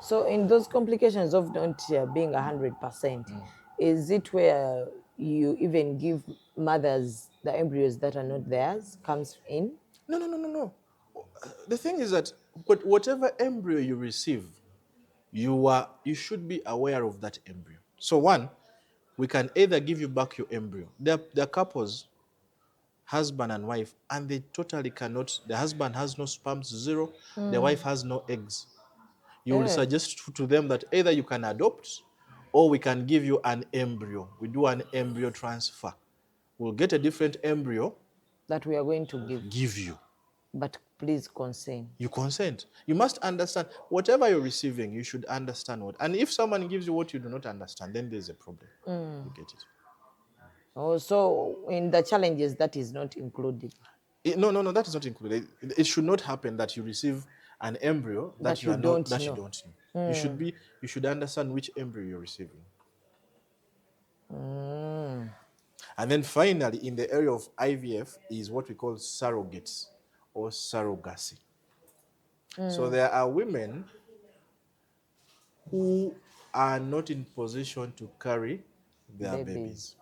So in those complications of not being 100%, is it where you even give mothers the embryos that are not theirs comes in? No. The thing is that whatever embryo you receive, you should be aware of that embryo. So one, we can either give you back your embryo. There are couples, husband and wife, and they totally cannot. The husband has no sperms, 0. The wife has no eggs. You will suggest to them that either you can adopt, or we can give you an embryo. We do an embryo transfer. We'll get a different embryo that we are going to give you. But please consent. You consent. You must understand whatever you're receiving. You should understand what. And if someone gives you what you do not understand, then there's a problem. You get it. Oh, so in the challenges, that is not included. No, that is not included. It should not happen that you receive an embryo that you don't know. You should understand which embryo you're receiving. And then finally, in the area of IVF is what we call surrogates or surrogacy. So there are women who are not in position to carry their babies.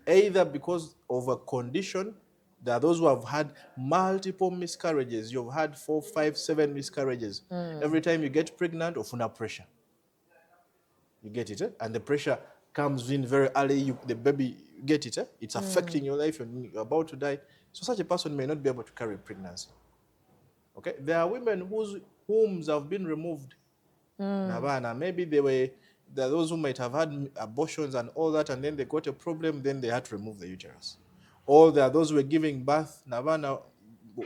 Either because of a condition. There are those who have had multiple miscarriages. You've had 4, 5, 7 miscarriages. Every time you get pregnant, ofuna pressure. You get it, eh? And the pressure comes in very early. The baby, you get it, eh? It's affecting your life. You're about to die. So such a person may not be able to carry pregnancy. Okay, there are women whose wombs have been removed. Maybe there are those who might have had abortions and all that, and then they got a problem. Then they had to remove the uterus. Or there are those who were giving birth,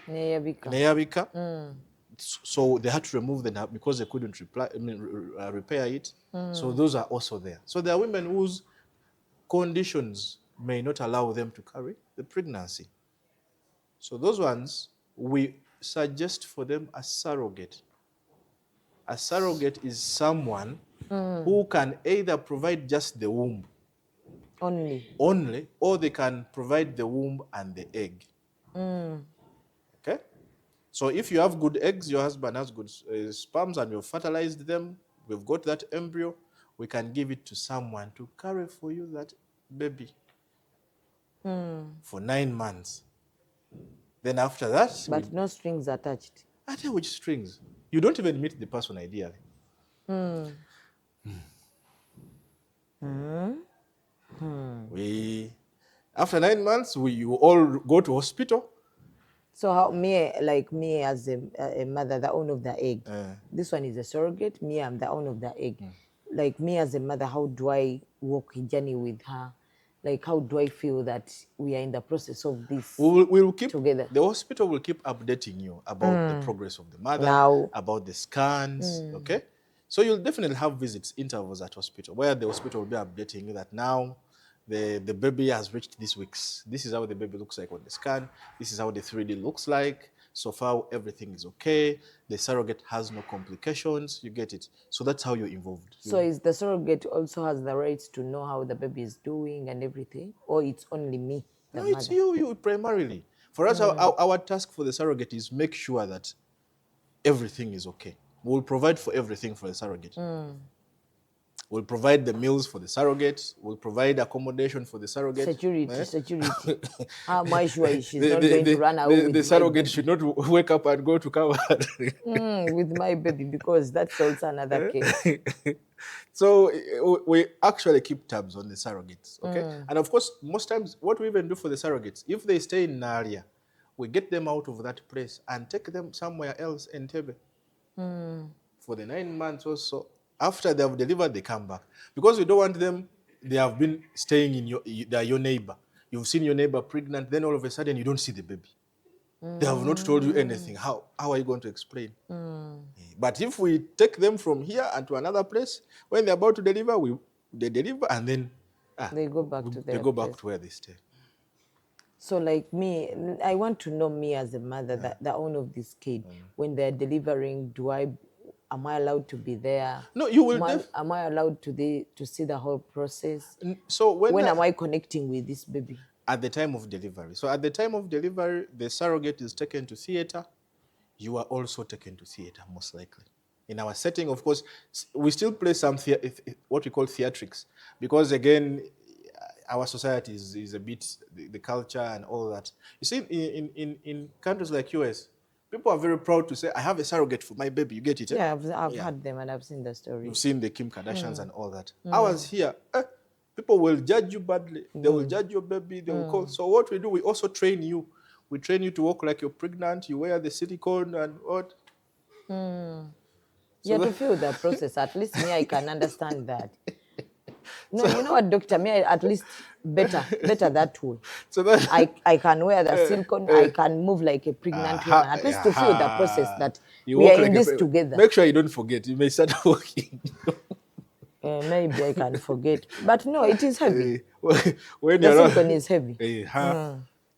Neyabika. So they had to remove them because they couldn't repair it. So those are also there. So there are women whose conditions may not allow them to carry the pregnancy. So those ones, we suggest for them a surrogate. A surrogate is someone who can either provide just the womb, only, or they can provide the womb and the egg. Okay? So if you have good eggs, your husband has good sperms, and you've fertilized them, we've got that embryo, we can give it to someone to carry for you that baby for 9 months. Then after that... But no strings attached. I tell you which strings. You don't even meet the person ideally. After 9 months, you all go to hospital. So how me as a mother, the owner of the egg, this one is a surrogate, me, I'm the owner of the egg. Like me as a mother, how do I walk a journey with her? Like how do I feel that we are in the process of this we'll keep together? The hospital will keep updating you about the progress of the mother, about the scans, okay? So you'll definitely have visits, intervals at hospital, where the hospital will be updating you that now the baby has reached these weeks. This is how the baby looks like on the scan. This is how the 3D looks like. So far, everything is okay. The surrogate has no complications. You get it. So that's how you're involved. So is the surrogate also has the rights to know how the baby is doing and everything? Or it's only me, the mother? It's you primarily. For us, our task for the surrogate is make sure that everything is okay. We'll provide for everything for the surrogate. We'll provide the meals for the surrogate. We'll provide accommodation for the surrogate. Security. How much she's not going to run away with the surrogate should not wake up and go to cover with my baby, because that's also another case. So we actually keep tabs on the surrogates, okay? And of course, most times, what we even do for the surrogates, if they stay in an area, we get them out of that place and take them somewhere else in Tebe for the 9 months or so. After they have delivered, they come back. Because we don't want them, they have been staying in they're your neighbor. You've seen your neighbor pregnant, then all of a sudden you don't see the baby. They have not told you anything. How are you going to explain? But if we take them from here and to another place, when they're about to deliver, they deliver, and then they go back to where they stay. So like me, I want to know me as a mother, the owner of this kid, when they're delivering, am I allowed to be there? No, you will. Am I allowed to see the whole process? So when am I connecting with this baby? At the time of delivery. So at the time of delivery, the surrogate is taken to theater. You are also taken to theater, most likely. In our setting, of course, we still play some what we call theatrics, because again, our society is a bit the culture and all that. You see, in countries like US, people are very proud to say, I have a surrogate for my baby. You get it? Yeah, I've had them and I've seen the story. You've seen the Kim Kardashians and all that. Ours here, people will judge you badly. They will judge your baby. They will call. So what we do, we also train you. We train you to walk like you're pregnant. You wear the silicone and what? You have to feel the process. At least me, I can understand that. No, you know what, doctor? Me, at least better that way. So that I can wear the silicone. I can move like a pregnant woman. At least to feel the process that we are in this together. Make sure you don't forget. You may start walking. Maybe I can forget. But no, it is heavy. When The you're silicone is heavy.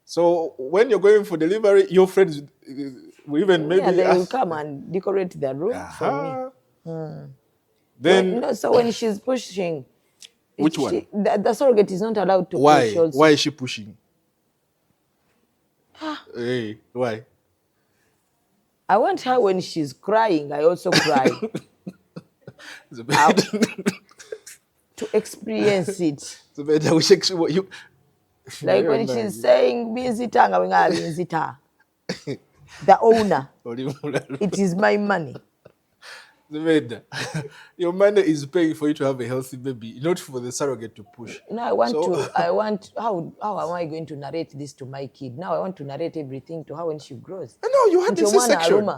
So when you're going for delivery, your friends will even maybe Yeah, they will ask, come and decorate the room for me. Then So when she's pushing, which one? The surrogate is not allowed to push also. Why is she pushing? Why? I want her when she's crying, I also cry. To experience it. Like when she's saying, the owner, it is my money. Your money is paying for you to have a healthy baby, not for the surrogate to push. No, how am I going to narrate this to my kid? Now I want to narrate everything to her when she grows. No, you had the C-section.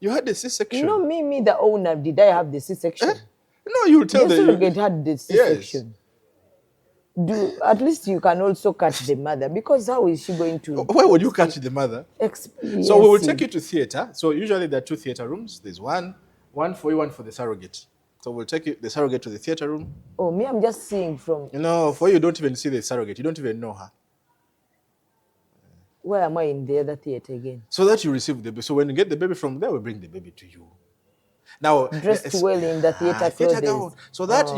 You had the C-section. No, me, the owner, did I have the C-section? No, you tell the surrogate had the C-section. Yes. At least you can also catch the mother, because how is she going to... Why would you catch the mother? So we will take you to theater. So usually there are 2 theater rooms. There's one for you, one for the surrogate. So we'll take the surrogate to the theater room. Oh, me, I'm just seeing from... No, for you don't even see the surrogate. You don't even know her. Where am I in the other theater again? So that you receive the baby. So when you get the baby from there, we bring the baby to you. Now, dressed well in the theater clothes. So that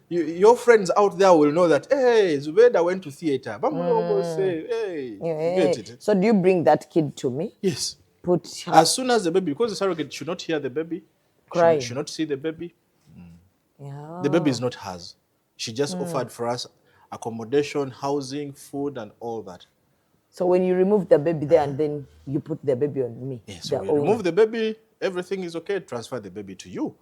your friends out there will know that, hey, Zubeda went to theater. Get it? So do you bring that kid to me? Yes. Put her... As soon as the baby, because the surrogate should not hear the baby, crying. Should not see the baby. Yeah. The baby is not hers. She just offered for us accommodation, housing, food, and all that. So when you remove the baby there and then you put the baby on me. Yes, so you remove the baby, everything is okay, transfer the baby to you.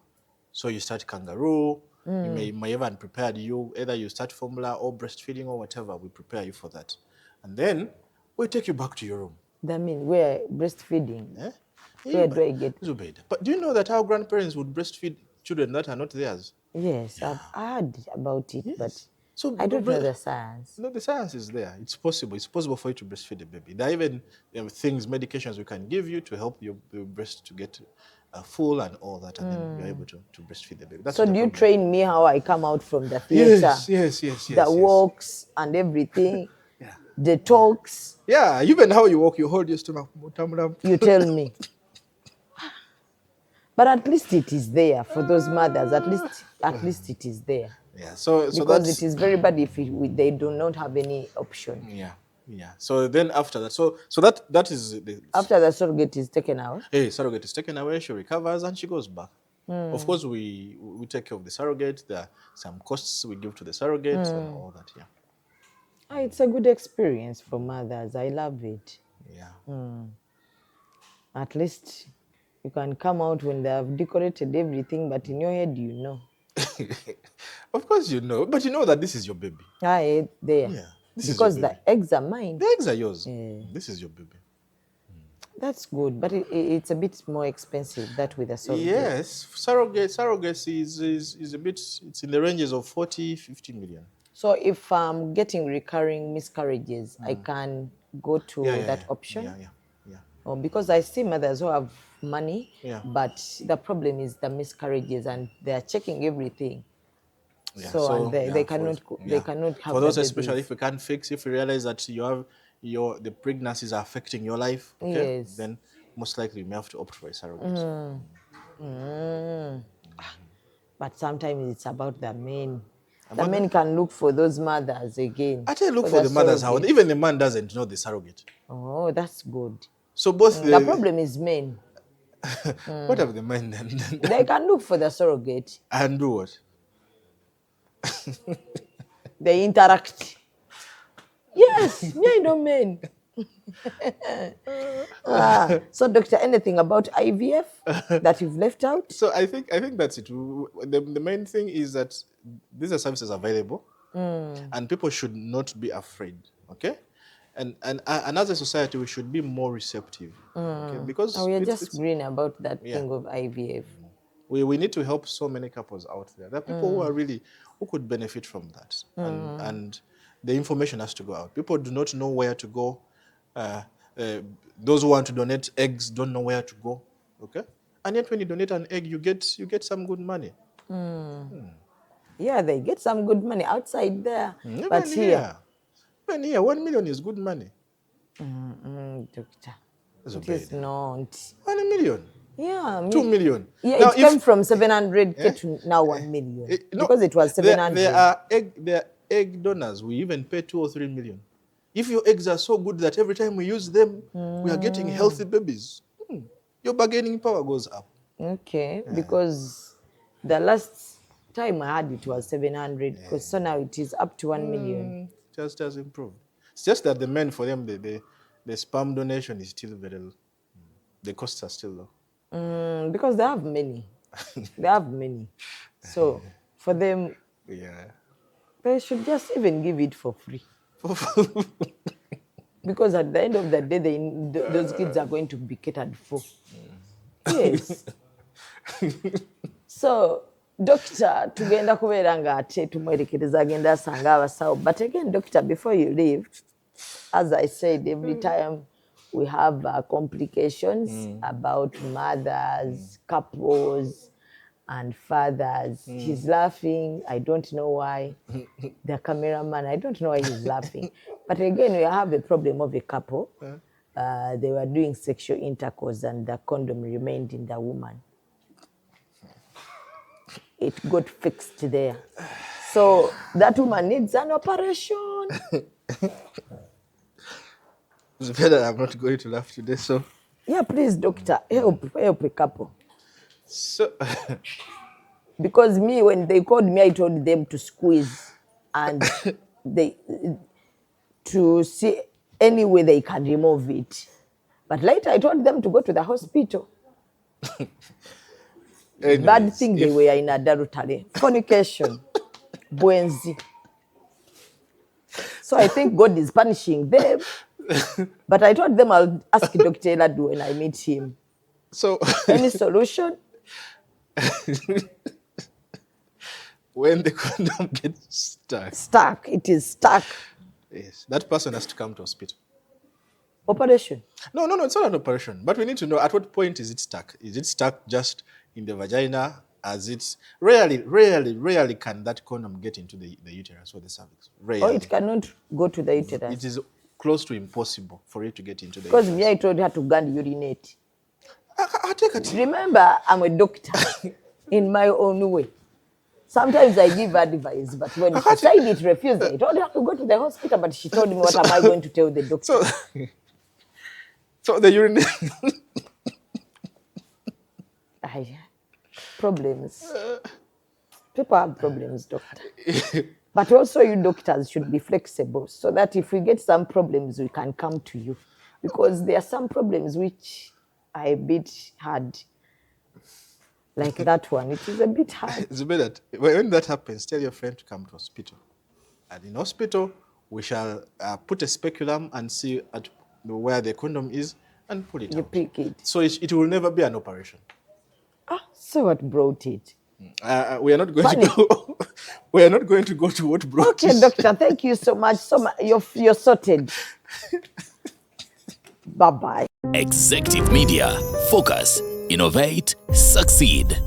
So you start kangaroo, you may even prepare you, either you start formula or breastfeeding or whatever, we prepare you for that. And then we take you back to your room. That means we're breastfeeding. Where do I get? Zubaida. But do you know that our grandparents would breastfeed children that are not theirs? Yes, I've heard about it, but I don't know the science. No, the science is there. It's possible. It's possible for you to breastfeed a baby. There are even things, medications we can give you to help your breast to get full and all that, and then you're able to breastfeed the baby. That's so do you train me how I come out from the theater? Yes. The walks and everything, the talks. Yeah, even how you walk, you hold your stomach. You tell me. But at least it is there for those mothers. At least it is there. Yeah. So because it is very bad if they do not have any option. Yeah. So then after that, so that is after the surrogate is taken away. Hey, surrogate is taken away. She recovers and she goes back. Of course, we take care of the surrogate. There are some costs we give to the surrogate and all that. Yeah. It's a good experience for mothers. I love it. Yeah. At least you can come out when they have decorated everything, but in your head, you know. Of course you know, but you know that this is your baby. There. Yeah. Because the eggs are mine. The eggs are yours. This is your baby. That's good, but it's a bit more expensive, that with a surrogate. Yes, surrogacy is a bit, it's in the ranges of 40-50 million. So if I'm getting recurring miscarriages, I can go to that option? Yeah. Oh, because I see mothers who have money, but the problem is the miscarriages, and they are checking everything. So they cannot have. For those especially if we can't fix, if we realize that the pregnancies are affecting your life, then most likely you may have to opt for a surrogate. But sometimes it's about the men. The men can look for those mothers again. I tell you, look for the mothers. How even the man doesn't know the surrogate. Oh, that's good. So both the problem is men. What have the men done? They can look for the surrogate. And do what? They interact. Yes, me I know men. So, doctor, anything about IVF that you've left out? So I think that's it. The main thing is that these are services available, and people should not be afraid. Okay. And as a society, we should be more receptive. Okay? Because we are just green about that thing of IVF. We need to help so many couples out there. There are people who could benefit from that. And the information has to go out. People do not know where to go. Those who want to donate eggs don't know where to go. Okay? And yet when you donate an egg, you get some good money. Yeah, they get some good money outside there. Even But here, 1 million is good money. Doctor, it Zubeida. is not. 1 million. Yeah. 2 million. Yeah, Now, it came from 700K to now 1 million. Because it was 700. There are egg donors. We even pay 2 or 3 million. If your eggs are so good that every time we use them, we are getting healthy babies, your bargaining power goes up. Okay, because the last time I had it was 700, because so now it is up to 1 million. Just has improved. It's just that the men, for them, the sperm donation is still very low. The costs are still low. Because they have many. They have many. So for them, they should just even give it for free. Because at the end of the day, those kids are going to be catered for. Yes. So, Doctor, tugenda kubeera nga ate tumwerekereza agenda asanga abasawo. But again, Doctor, before you leave, as I said, every time we have complications about mothers, couples, and fathers. He's laughing. I don't know why. The cameraman, I don't know why he's laughing. But again, we have a problem of a couple. They were doing sexual intercourse and the condom remained in the woman. It got fixed there. So that woman needs an operation. It's better I'm not going to laugh today, so. Yeah, please, doctor, help a couple. So, because me, when they called me, I told them to squeeze and to see any way they can remove it. But later I told them to go to the hospital. anyways, bad thing they were in adultery, fornication, buenzi. So I think God is punishing them. But I told them I'll ask Dr. Eladu when I meet him. So any solution? When the condom gets stuck. Stuck, it is stuck. Yes, that person has to come to hospital. Operation? No, it's not an operation. But we need to know at what point is it stuck. Is it stuck just in the vagina? As it's rarely can that condom get into the uterus or the cervix. Rarely. Oh, it cannot go to the uterus. It is close to impossible for it to get into the because uterus. Me, I told her to go and urinate. I take it. Remember, I'm a doctor in my own way. Sometimes I give advice, but when she tried it, refused. I told her to go to the hospital, but she told me, what am I going to tell the doctor? So the urinate. Problems. People have problems, doctor. But also you doctors should be flexible so that if we get some problems, we can come to you. Because there are some problems which are a bit hard. Like that one, it is a bit hard. Zubeida, when that happens, tell your friend to come to hospital. And in hospital, we shall put a speculum and see at where the condom is and pull it out. You pick it. So it will never be an operation. So what brought it? We are not going to go. We are not going to go to what brought it. Okay, doctor, thank you so much. You're sorted. Bye-bye. Executive Media. Focus, innovate, succeed.